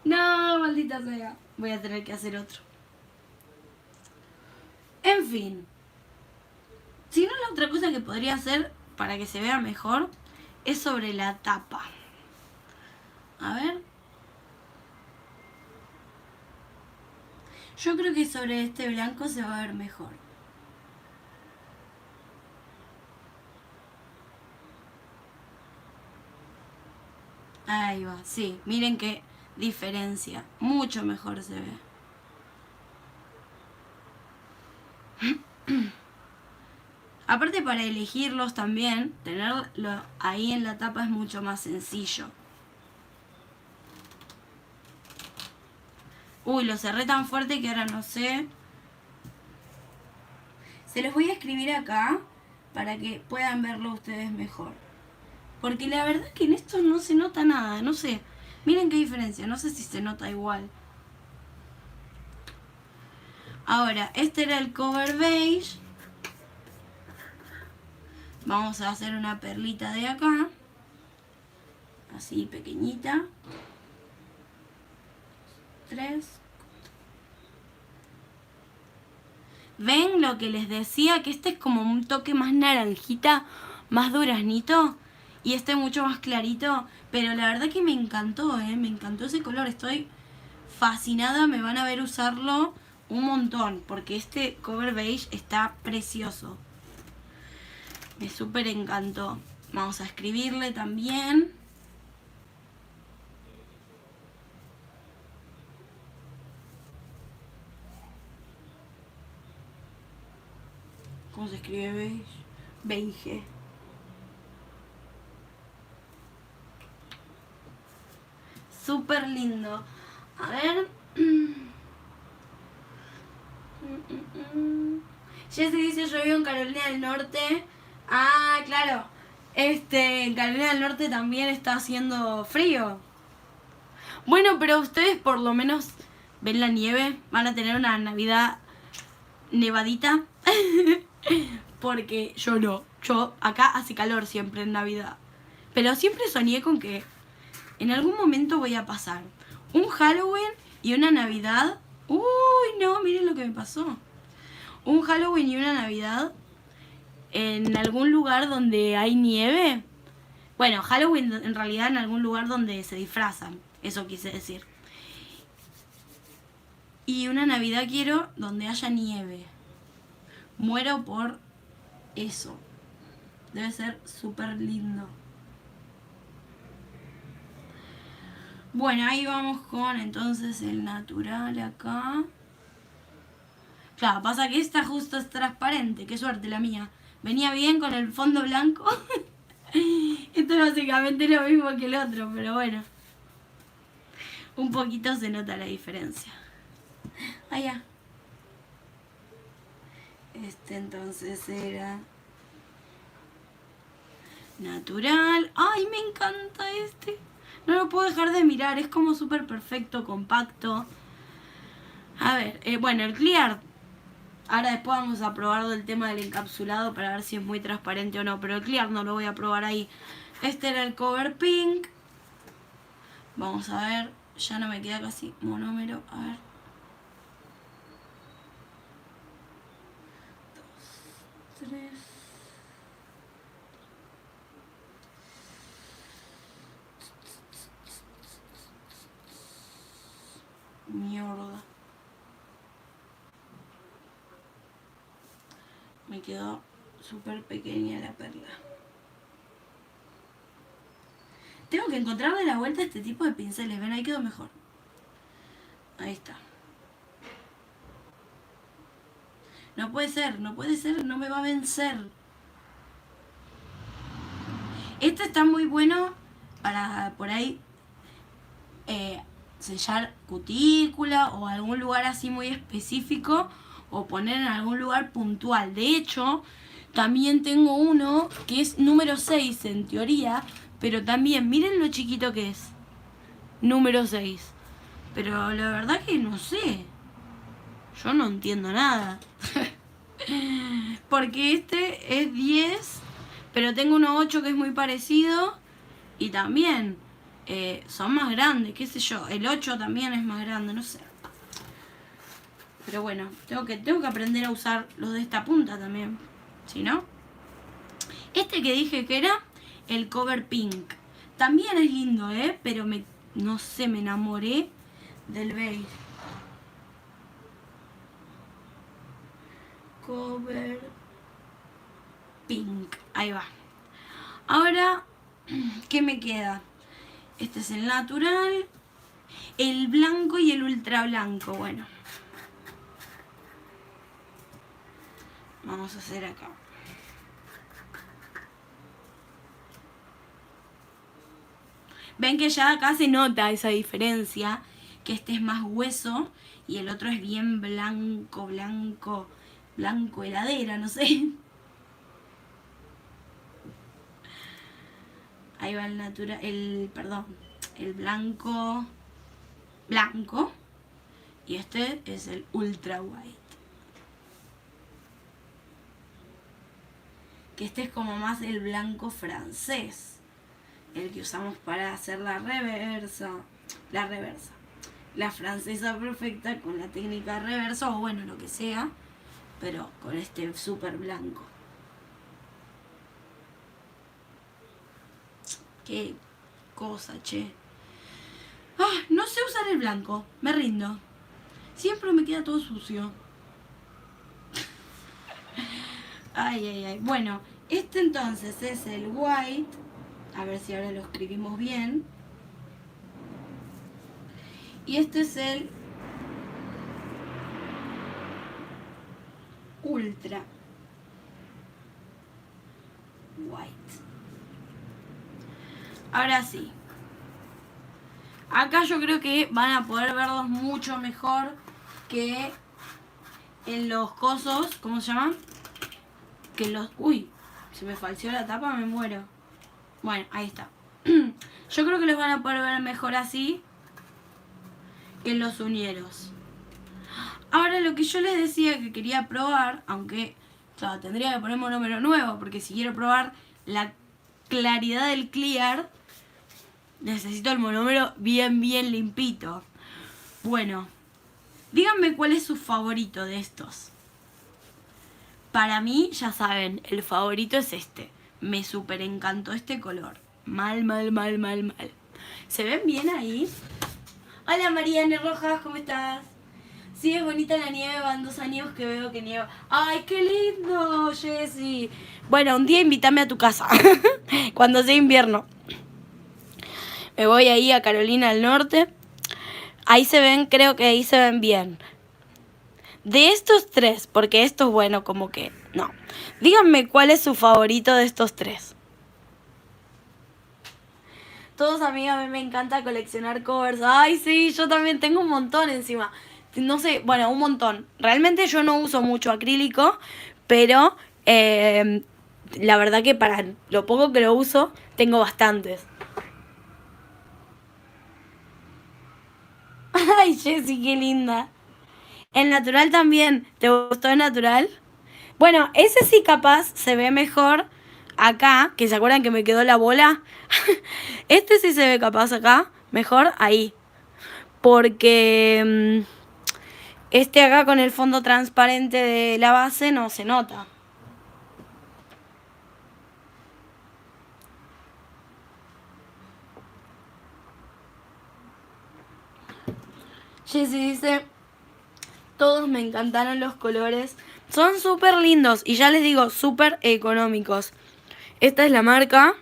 No, maldita sea. Voy a tener que hacer otro. En fin. Si no, la otra cosa que podría hacer para que se vea mejor es sobre la tapa. A ver. Yo creo que sobre este blanco se va a ver mejor. Ahí va, sí. Miren qué diferencia. Mucho mejor se ve. Aparte para elegirlos también, tenerlo ahí en la tapa es mucho más sencillo. Uy, lo cerré tan fuerte que ahora no sé. Se los voy a escribir acá para que puedan verlo ustedes mejor. Porque la verdad que en esto no se nota nada, no sé. Miren qué diferencia, no sé si se nota igual. Ahora, este era el cover beige. Vamos a hacer una perlita de acá. Así, pequeñita. 3. ¿Ven lo que les decía? Que este es como un toque más naranjita, más duraznito. Y este mucho más clarito. Pero la verdad que me encantó, me encantó ese color. Estoy fascinada, me van a ver usarlo un montón. Porque este cover beige está precioso. Me súper encantó. Vamos a escribirle también. ¿Cómo se escribe beige? Beige. Súper lindo. A ver. Jessy dice, yo vivo en Carolina del Norte. Ah, claro. En Carolina del Norte también está haciendo frío. Bueno, pero ustedes por lo menos ven la nieve. Van a tener una Navidad nevadita. Porque yo no. Yo acá hace calor siempre en Navidad. Pero siempre soñé con que en algún momento voy a pasar un Halloween y una Navidad. Uy, no, miren lo que me pasó. Un Halloween y una Navidad en algún lugar donde hay nieve. Bueno, Halloween en realidad en algún lugar donde se disfrazan. Eso quise decir. Y una Navidad quiero donde haya nieve. Muero por eso. Debe ser súper lindo. Bueno, ahí vamos con entonces el natural acá. Claro, pasa que esta justo es transparente. Qué suerte la mía. Venía bien con el fondo blanco. Esto es básicamente lo mismo que el otro, pero bueno. Un poquito se nota la diferencia. Allá. Este entonces era natural. ¡Ay, me encanta este! No lo puedo dejar de mirar, es como súper perfecto, compacto. A ver, bueno, el clear. Ahora después vamos a probar del tema del encapsulado para ver si es muy transparente o no. Pero el clear no lo voy a probar ahí. Este era el cover pink. Vamos a ver, ya no me queda casi monómero. A ver. 2, 3. Mierda. Me quedó súper pequeña la perla. Tengo que encontrarle la vuelta a este tipo de pinceles. Ven, ahí quedó mejor. Ahí está. No puede ser, no puede ser, no me va a vencer. Este está muy bueno para por ahí sellar cutícula o algún lugar así muy específico o poner en algún lugar puntual. De hecho, también tengo uno que es número 6 en teoría, pero también miren lo chiquito que es. Número 6. Pero la verdad que no sé. Yo no entiendo nada. Porque este es 10, pero tengo uno 8 que es muy parecido y también son más grandes, qué sé yo. El 8 también es más grande, no sé. Pero bueno, tengo que aprender a usar los de esta punta también. Si no. Este que dije que era el cover pink. También es lindo, pero no sé, me enamoré del beige. Cover pink. Ahí va. Ahora, ¿qué me queda? Este es el natural, el blanco y el ultra blanco. Bueno. Vamos a hacer acá. Ven que ya acá se nota esa diferencia, que este es más hueso y el otro es bien blanco, blanco, blanco heladera, no sé. Ahí va el natural, el blanco. Blanco. Y este es el ultra white. Que este es como más el blanco francés. El que usamos para hacer la reversa. La francesa perfecta con la técnica reversa o bueno, lo que sea. Pero con este súper blanco. Qué cosa, che. Ah, no sé usar el blanco. Me rindo. Siempre me queda todo sucio. Ay, ay, ay. Bueno, este entonces es el white. A ver si ahora lo escribimos bien. Y este es el ultra white. Ahora sí. Acá yo creo que van a poder verlos mucho mejor que en los cosos. ¿Cómo se llaman? Que en los... Uy, se me falseó la tapa, me muero. Bueno, ahí está. Yo creo que los van a poder ver mejor así que en los uñeros. Ahora lo que yo les decía que quería probar, aunque claro, tendría que poner un número nuevo, porque si quiero probar la claridad del clear, necesito el monómero bien limpito. Bueno, díganme cuál es su favorito de estos. Para mí, ya saben, el favorito es este. Me súper encantó este color. Mal. ¿Se ven bien ahí? Hola Mariana Rojas, ¿cómo estás? Sí, es bonita la nieve, van 2 años que veo que nieva. ¡Ay, qué lindo, Jessy! Bueno, un día invítame a tu casa, cuando sea invierno. Me voy ahí a Carolina del Norte. Ahí se ven, creo que ahí se ven bien. De estos 3, porque esto es bueno, como que no. Díganme cuál es su favorito de estos 3. Todos, amigas, a mí me encanta coleccionar covers. Ay, sí, yo también tengo un montón encima. No sé, bueno, un montón. Realmente yo no uso mucho acrílico, pero la verdad que para lo poco que lo uso, tengo bastantes. Ay, Jessy, qué linda. El natural también. ¿Te gustó el natural? Bueno, ese sí capaz se ve mejor acá, que se acuerdan que me quedó la bola. Este sí se ve capaz acá, mejor ahí. Porque este acá con el fondo transparente de la base no se nota. Jessy dice, todos me encantaron los colores. Son súper lindos y ya les digo, súper económicos. Esta es la marca.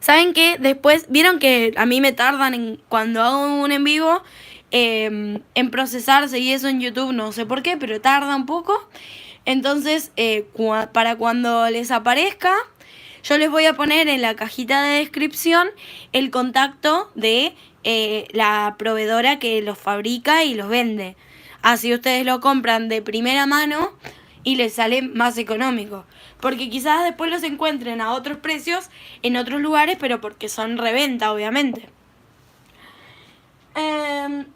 ¿Saben qué? Después, vieron que a mí me tardan cuando hago un en vivo en procesarse y eso en YouTube, no sé por qué, pero tarda un poco. Entonces, para cuando les aparezca, yo les voy a poner en la cajita de descripción el contacto de la proveedora que los fabrica y los vende. Así ustedes lo compran de primera mano y les sale más económico. Porque quizás después los encuentren a otros precios en otros lugares, pero porque son reventa, obviamente.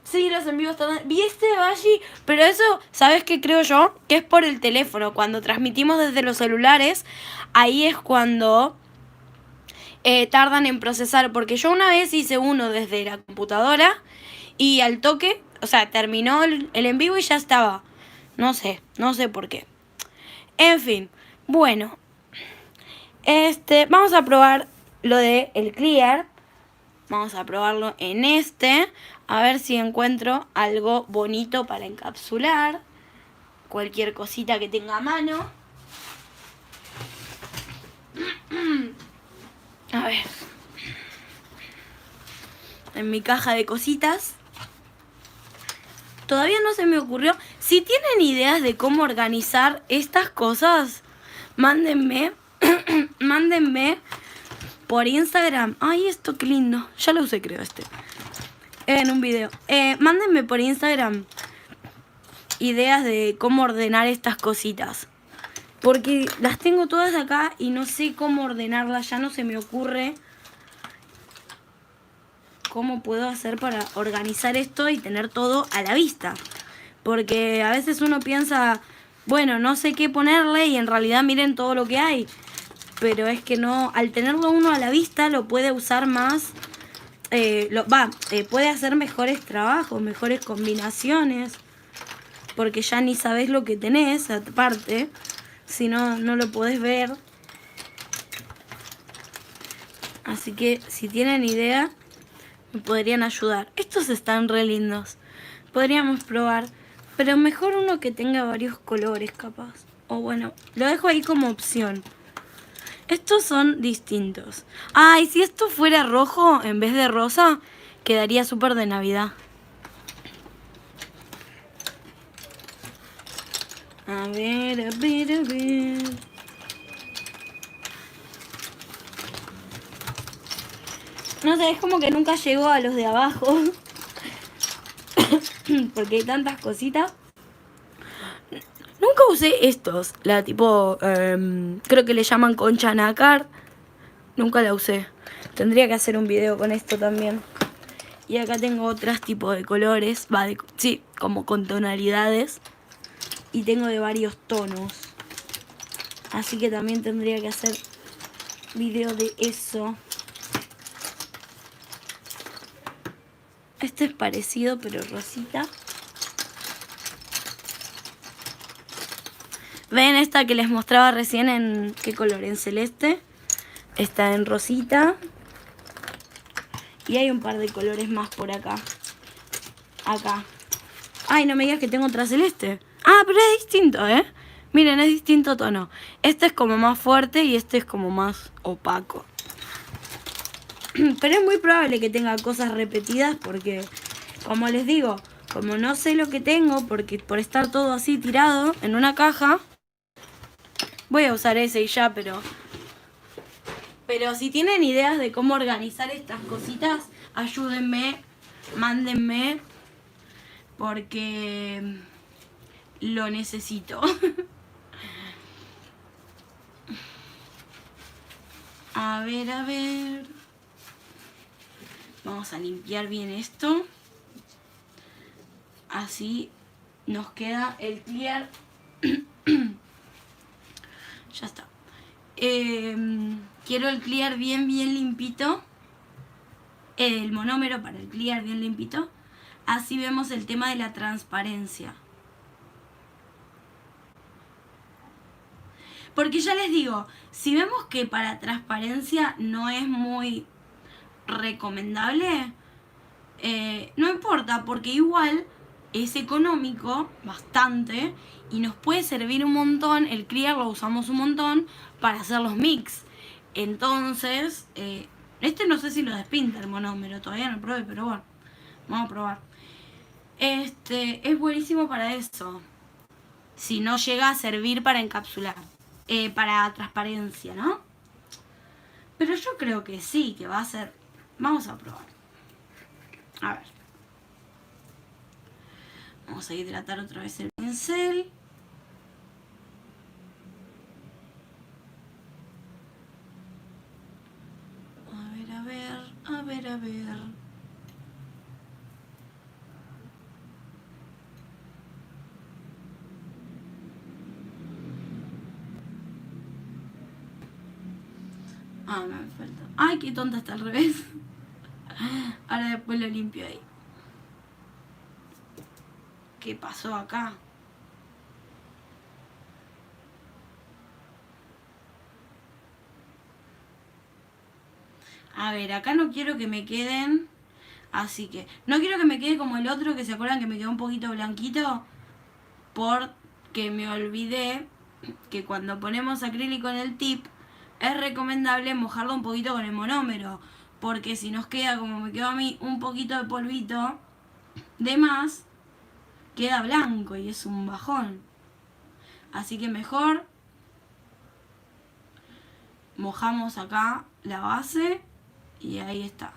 Sí, los envíos están... Vi este de Bashi, pero eso, ¿sabes qué creo yo? Que es por el teléfono. Cuando transmitimos desde los celulares, ahí es cuando tardan en procesar. Porque yo una vez hice uno desde la computadora y al toque, o sea, terminó el en vivo y ya estaba. No sé por qué. En fin, bueno. Vamos a probar lo de el clear. Vamos a probarlo en este. A ver si encuentro algo bonito para encapsular. Cualquier cosita que tenga a mano. A ver. En mi caja de cositas. Todavía no se me ocurrió. Si tienen ideas de cómo organizar estas cosas, mándenme. Mándenme por Instagram. Ay, esto qué lindo. Ya lo usé, creo, en un video. Mándenme por Instagram ideas de cómo ordenar estas cositas. Porque las tengo todas acá y no sé cómo ordenarlas, ya no se me ocurre cómo puedo hacer para organizar esto y tener todo a la vista. Porque a veces uno piensa, bueno, no sé qué ponerle y en realidad miren todo lo que hay. Pero es que no, al tenerlo uno a la vista lo puede usar más, puede hacer mejores trabajos, mejores combinaciones. Porque ya ni sabes lo que tenés, aparte, si no, no lo podés ver. Así que si tienen idea, me podrían ayudar. Estos están re lindos. Podríamos probar. Pero mejor uno que tenga varios colores, capaz. O bueno, lo dejo ahí como opción. Estos son distintos. Y si esto fuera rojo en vez de rosa, quedaría súper de Navidad. A ver, a ver, a ver. No sé, es como que nunca llegó a los de abajo. Porque hay tantas cositas. Nunca usé estos. La tipo, creo que le llaman concha nácar. Nunca la usé. Tendría que hacer un video con esto también. Y acá tengo otros tipos de colores. Sí, como con tonalidades. Y tengo de varios tonos. Así que también tendría que hacer video de eso. Este es parecido, pero rosita. ¿Ven esta que les mostraba recién en qué color? En celeste. Está en rosita. Y hay un par de colores más por acá. Acá. Ay, no me digas que tengo otra celeste. Pero es distinto, ¿eh? Miren, es distinto tono. Este es como más fuerte y este es como más opaco. Pero es muy probable que tenga cosas repetidas porque, como les digo, como no sé lo que tengo, porque por estar todo así tirado en una caja, voy a usar ese y ya, pero si tienen ideas de cómo organizar estas cositas, ayúdenme, mándenme, porque lo necesito. A ver, a ver. Vamos a limpiar bien esto. Así nos queda el clear. Ya está. Quiero el clear bien limpito. El monómero para el clear bien limpito. Así vemos el tema de la transparencia. Porque ya les digo, si vemos que para transparencia no es muy recomendable, no importa, porque igual es económico, bastante, y nos puede servir un montón. El clear lo usamos un montón para hacer los mix. Entonces, este no sé si lo despinta el monómero, todavía no lo probé, pero bueno, vamos a probar. Este es buenísimo para eso, si no llega a servir para encapsular, para transparencia, ¿no? Pero yo creo que sí, que va a ser. Vamos a probar. A ver. Vamos a hidratar otra vez el pincel. A ver, a ver, a ver, a ver. Me falta. Ay, qué tonta, está al revés. Ahora después lo limpio ahí. ¿Qué pasó acá? A ver, acá no quiero que me queden. Así que no quiero que me quede como el otro, que se acuerdan que me quedó un poquito blanquito. Porque me olvidé que cuando ponemos acrílico en el tip, es recomendable mojarlo un poquito con el monómero. Porque si nos queda, como me quedó a mí, un poquito de polvito de más, queda blanco y es un bajón. Así que mejor mojamos acá la base y ahí está.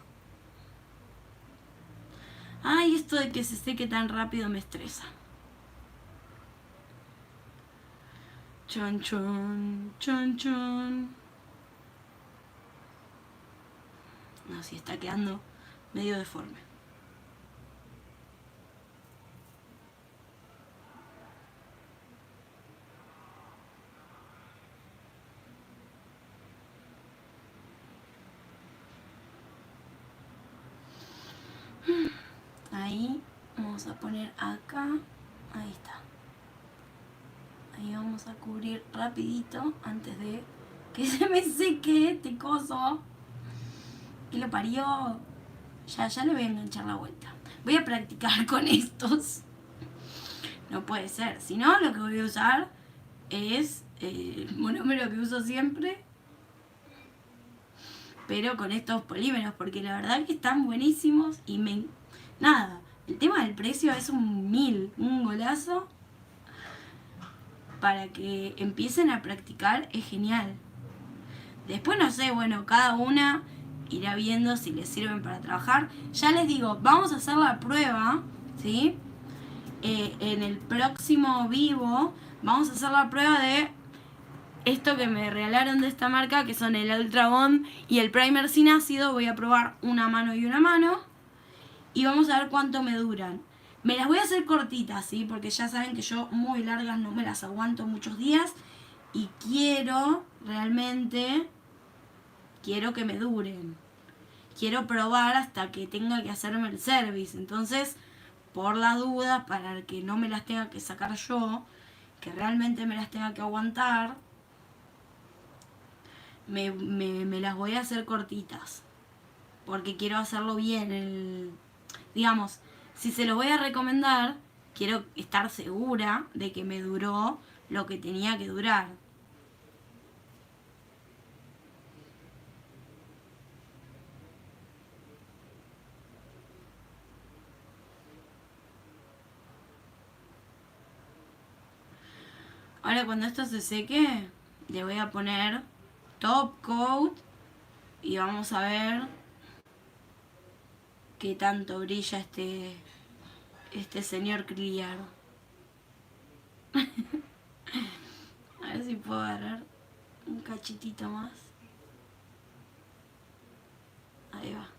Ay, esto de que se seque tan rápido me estresa. Chon, chon, chon, chon. No, sí está quedando medio deforme. Ahí vamos a poner acá. Ahí está. Ahí vamos a cubrir rapidito antes de que se me seque este coso. ¿Qué lo parió? Ya le voy a enganchar la vuelta. Voy a practicar con estos. No puede ser. Si no, lo que voy a usar es el monómero que uso siempre. Pero con estos polímeros, porque la verdad que están buenísimos y nada, el tema del precio es un golazo. Para que empiecen a practicar es genial. Después no sé, bueno, cada una irá viendo si les sirven para trabajar. Ya les digo, vamos a hacer la prueba, ¿sí? En el próximo vivo vamos a hacer la prueba de esto que me regalaron de esta marca, que son el Ultra Bond y el primer sin ácido. Voy a probar una mano y una mano y vamos a ver cuánto me duran. Me las voy a hacer cortitas, ¿sí? Porque ya saben que yo muy largas no me las aguanto muchos días. Y realmente quiero que me duren. Quiero probar hasta que tenga que hacerme el service. Entonces, por la duda, para que no me las tenga que sacar yo, que realmente me las tenga que aguantar, me las voy a hacer cortitas. Porque quiero hacerlo bien. Digamos, si se los voy a recomendar, quiero estar segura de que me duró lo que tenía que durar. Ahora cuando esto se seque, le voy a poner top coat y vamos a ver qué tanto brilla este señor Clear. A ver si puedo agarrar un cachitito más. Ahí va.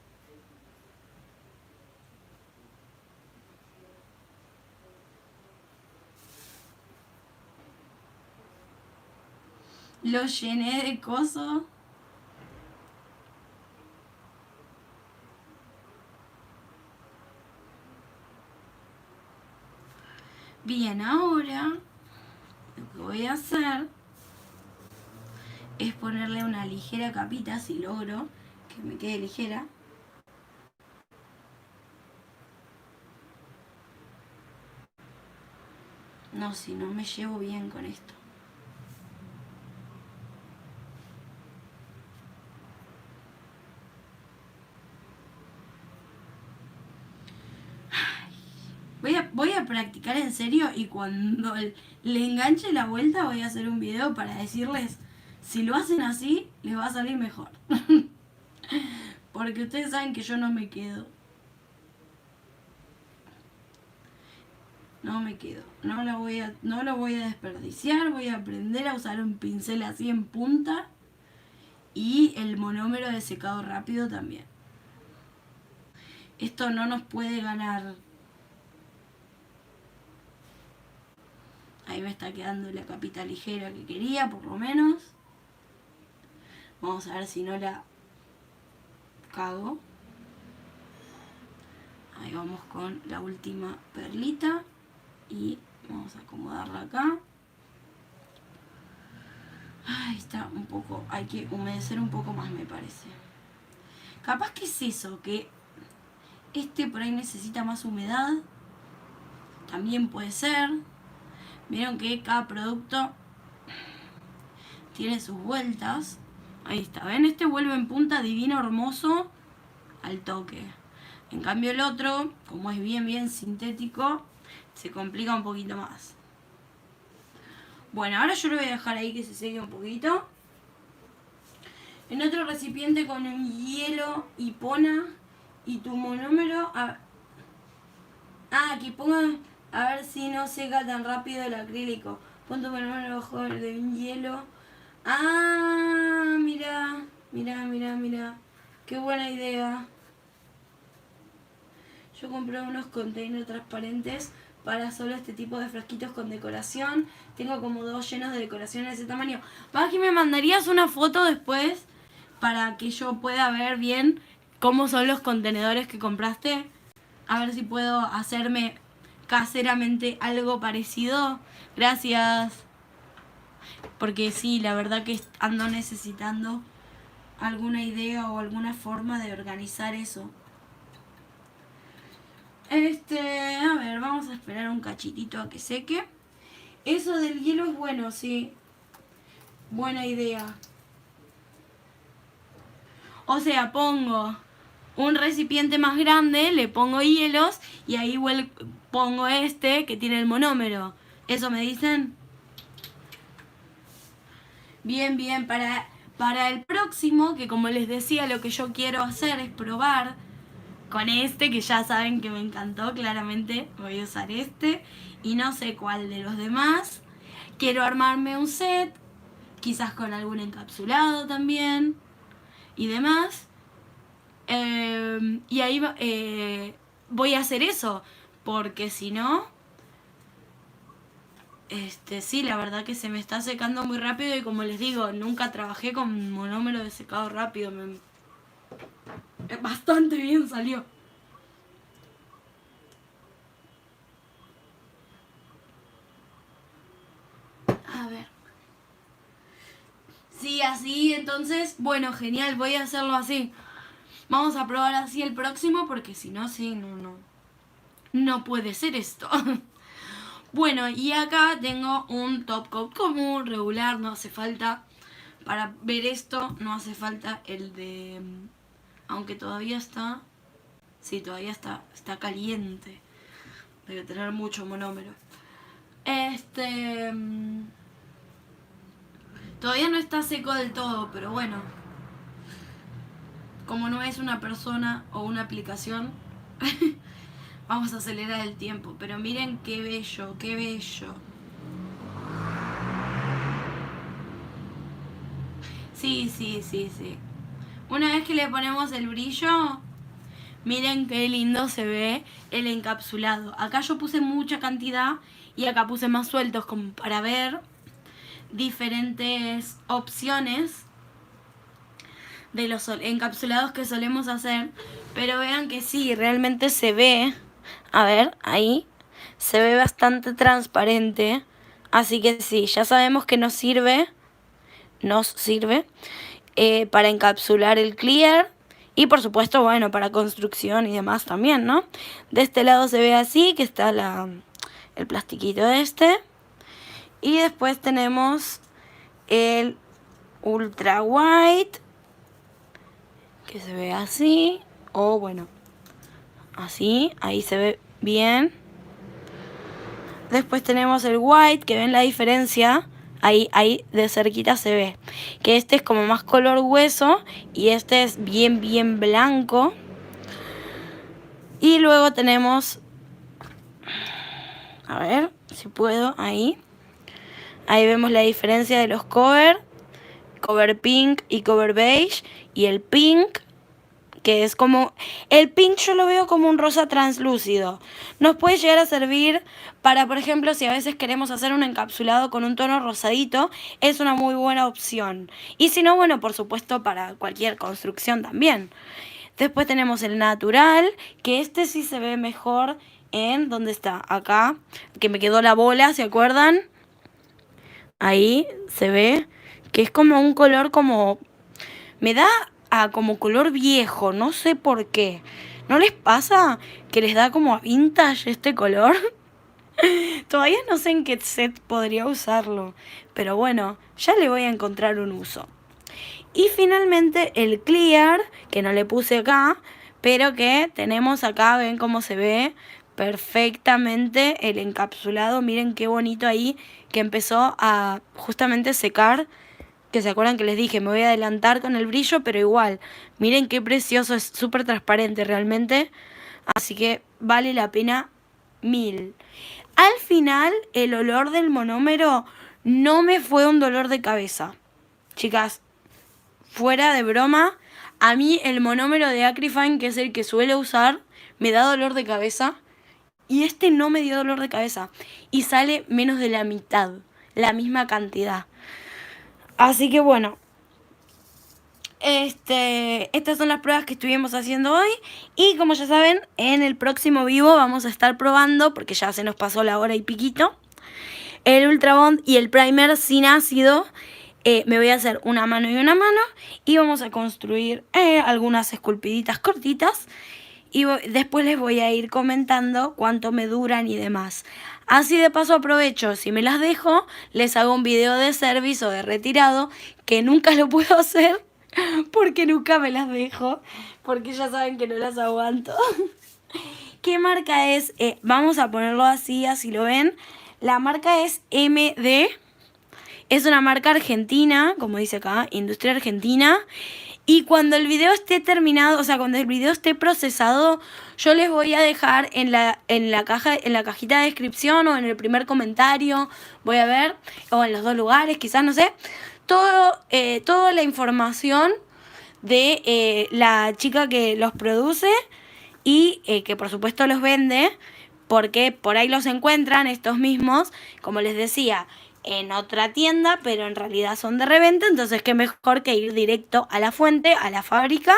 Lo llené de coso. Bien, ahora lo que voy a hacer es ponerle una ligera capita, si logro que me quede ligera. No, si no me llevo bien con esto. Voy a practicar en serio y cuando le enganche la vuelta voy a hacer un video para decirles si lo hacen así les va a salir mejor. Porque ustedes saben que yo no me quedo. No me quedo. No lo voy a desperdiciar. Voy a aprender a usar un pincel así en punta. Y el monómero de secado rápido también. Esto no nos puede ganar. Ahí me está quedando la capita ligera que quería, por lo menos. Vamos a ver si no la cago. Ahí vamos con la última perlita. Y vamos a acomodarla acá. Ahí está un poco, hay que humedecer un poco más, me parece. Capaz que es eso, que por ahí necesita más humedad. También puede ser. Vieron que cada producto tiene sus vueltas. Ahí está, ¿ven? Este vuelve en punta divino, hermoso, al toque. En cambio el otro, como es bien sintético, se complica un poquito más. Bueno, ahora yo lo voy a dejar ahí que se seque un poquito. En otro recipiente con un hielo y pona y tu monómero. Aquí pongan a ver si no seca tan rápido el acrílico. Punto por abajo de un hielo. Ah, mira. Qué buena idea. Yo compré unos containers transparentes para solo este tipo de frasquitos con decoración. Tengo como 2 llenos de decoración de ese tamaño. Paqui, ¿me mandarías una foto después para que yo pueda ver bien cómo son los contenedores que compraste? A ver si puedo hacerme caseramente algo parecido. Gracias. Porque sí, la verdad que ando necesitando alguna idea o alguna forma de organizar eso. A ver, vamos a esperar un cachitito a que seque. Eso del hielo es bueno, sí. Buena idea. O sea, pongo un recipiente más grande, le pongo hielos y ahí pongo que tiene el monómero. ¿Eso me dicen? Bien, para el próximo, que como les decía, lo que yo quiero hacer es probar con que ya saben que me encantó, claramente voy a usar y no sé cuál de los demás. Quiero armarme un set, quizás con algún encapsulado también y demás. Y ahí voy a hacer eso, porque si no, sí, la verdad que se me está secando muy rápido y como les digo, nunca trabajé con monómero de secado rápido. Bastante bien salió. A ver. Sí, así, entonces, bueno, genial, voy a hacerlo así. Vamos a probar así el próximo porque si no, sí, no puede ser esto. Bueno, y acá tengo un top coat común, regular, no hace falta. Para ver esto, no hace falta el de... Aunque todavía está... Sí, todavía está caliente. Debe tener mucho monómero. Todavía no está seco del todo, pero bueno. Como no es una persona o una aplicación, vamos a acelerar el tiempo. Pero miren qué bello, qué bello. Sí. Una vez que le ponemos el brillo, miren qué lindo se ve el encapsulado. Acá yo puse mucha cantidad y acá puse más sueltos como para ver diferentes opciones de los encapsulados que solemos hacer. Pero vean que sí, realmente se ve. A ver, ahí se ve bastante transparente. Así que sí, ya sabemos que nos sirve para encapsular el clear. Y por supuesto, bueno, para construcción y demás también, ¿no? De este lado se ve así, que está el plastiquito Y después tenemos el ultra white, que se ve así. O bueno, así, ahí se ve bien. Después tenemos el white, que ven la diferencia. Ahí de cerquita se ve que es como más color hueso y es bien blanco. Y luego tenemos, a ver si puedo, ahí vemos la diferencia de los cover pink y cover beige. Y el pink, que es como... El pink yo lo veo como un rosa translúcido. Nos puede llegar a servir para, por ejemplo, si a veces queremos hacer un encapsulado con un tono rosadito, es una muy buena opción. Y si no, bueno, por supuesto, para cualquier construcción también. Después tenemos el natural, que sí se ve mejor en... ¿Dónde está? Acá, que me quedó la bola, ¿se acuerdan? Ahí se ve que es como un color como... Me da como color viejo, no sé por qué. ¿No les pasa que les da como a vintage este color? Todavía no sé en qué set podría usarlo, pero bueno, ya le voy a encontrar un uso. Y finalmente el clear, que no le puse acá, pero que tenemos acá, ven cómo se ve perfectamente el encapsulado. Miren qué bonito ahí, que empezó a justamente secar. Que se acuerdan que les dije, me voy a adelantar con el brillo, pero igual, miren qué precioso, es súper transparente realmente. Así que vale la pena 1000. Al final, el olor del monómero no me fue un dolor de cabeza. Chicas, fuera de broma, a mí el monómero de Acrifine, que es el que suelo usar, me da dolor de cabeza. Y este no me dio dolor de cabeza. Y sale menos de la mitad, la misma cantidad. Así que bueno, estas son las pruebas que estuvimos haciendo hoy. Y como ya saben, en el próximo vivo vamos a estar probando, porque ya se nos pasó la hora y piquito, el Ultra Bond y el primer sin ácido. Me voy a hacer una mano y una mano. Y vamos a construir algunas esculpiditas cortitas. Y después les voy a ir comentando cuánto me duran y demás. Así de paso aprovecho, si me las dejo, les hago un video de service o de retirado, que nunca lo puedo hacer, porque nunca me las dejo, porque ya saben que no las aguanto. ¿Qué marca es? Vamos a ponerlo así lo ven. La marca es MD. Es una marca argentina, como dice acá, industria argentina. Y cuando el video esté terminado, o sea, cuando el video esté procesado, yo les voy a dejar en la cajita de descripción o en el primer comentario, voy a ver, o en los dos lugares, quizás, no sé, toda la información de la chica que los produce y que por supuesto los vende, porque por ahí los encuentran estos mismos, como les decía, en otra tienda, pero en realidad son de reventa, entonces qué mejor que ir directo a la fuente, a la fábrica,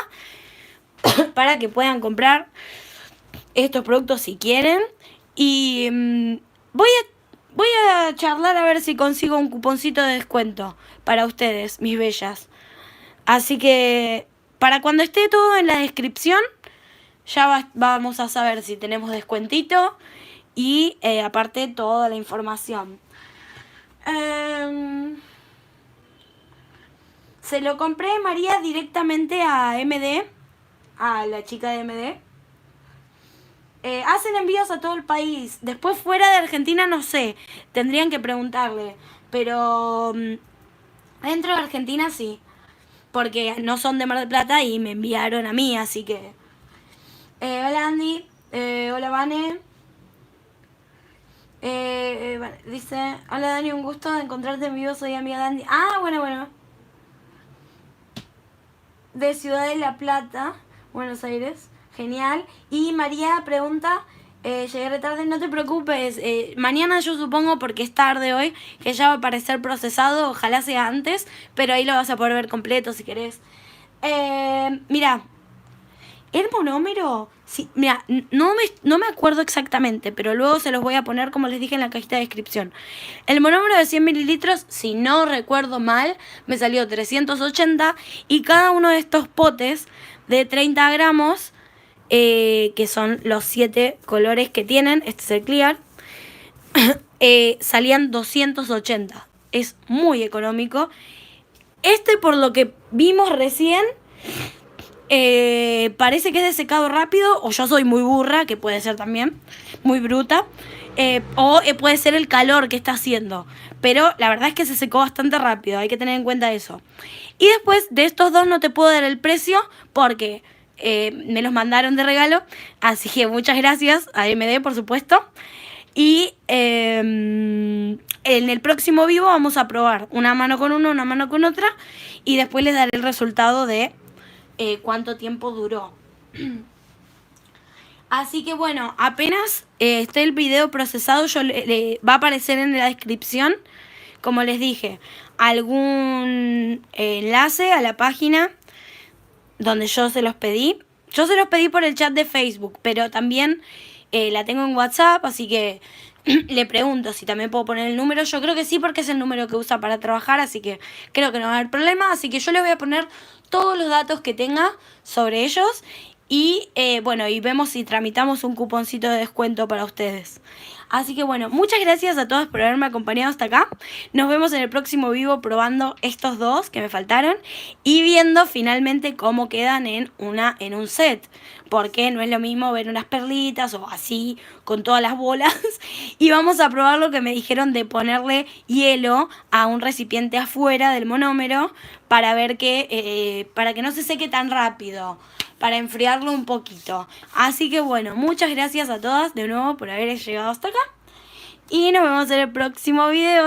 para que puedan comprar estos productos si quieren. Y voy a charlar a ver si consigo un cuponcito de descuento para ustedes, mis bellas. Así que para cuando esté todo en la descripción, ya vamos a saber si tenemos descuentito y aparte toda la información. Se lo compré, María, directamente a MD, a la chica de MD. Hacen envíos a todo el país. Después fuera de Argentina no sé, tendrían que preguntarle. Pero dentro de Argentina sí, porque no son de Mar del Plata y me enviaron a mí, así que... hola Andy, hola Vane. Dice, hola Dani, un gusto de encontrarte en vivo, soy amiga de Andy. Ah, bueno. De Ciudad de La Plata, Buenos Aires, genial. Y María pregunta, llegué tarde, no te preocupes, mañana yo supongo, porque es tarde hoy, que ya va a aparecer procesado, ojalá sea antes, pero ahí lo vas a poder ver completo si querés. Mira, el monómero, sí, mira, no me acuerdo exactamente, pero luego se los voy a poner como les dije en la cajita de descripción. El monómero de 100 mililitros, si no recuerdo mal, me salió 380 y cada uno de estos potes de 30 gramos, que son los 7 colores que tienen, este es el clear, salían 280. Es muy económico. Por lo que vimos recién... parece que es de secado rápido, o yo soy muy burra, que puede ser también, muy bruta, o puede ser el calor que está haciendo, pero la verdad es que se secó bastante rápido, hay que tener en cuenta eso. Y después de estos dos no te puedo dar el precio porque me los mandaron de regalo, así que muchas gracias a MD, por supuesto. Y en el próximo vivo vamos a probar una mano con uno, una mano con otra, y después les daré el resultado de cuánto tiempo duró. Así que bueno, apenas esté el video procesado, va a aparecer en la descripción, como les dije, algún enlace a la página donde yo se los pedí. Yo se los pedí por el chat de Facebook, pero también la tengo en WhatsApp, así que le pregunto si también puedo poner el número. Yo creo que sí, porque es el número que usa para trabajar, así que creo que no va a haber problema. Así que yo les voy a poner todos los datos que tenga sobre ellos y bueno, y vemos si tramitamos un cuponcito de descuento para ustedes. Así que bueno, muchas gracias a todos por haberme acompañado hasta acá. Nos vemos en el próximo vivo probando estos dos que me faltaron y viendo finalmente cómo quedan en un set. Porque no es lo mismo ver unas perlitas o así con todas las bolas. Y vamos a probar lo que me dijeron de ponerle hielo a un recipiente afuera del monómero para ver para que no se seque tan rápido. para enfriarlo un poquito. Así que bueno, muchas gracias a todas de nuevo por haber llegado hasta acá. Y nos vemos en el próximo video.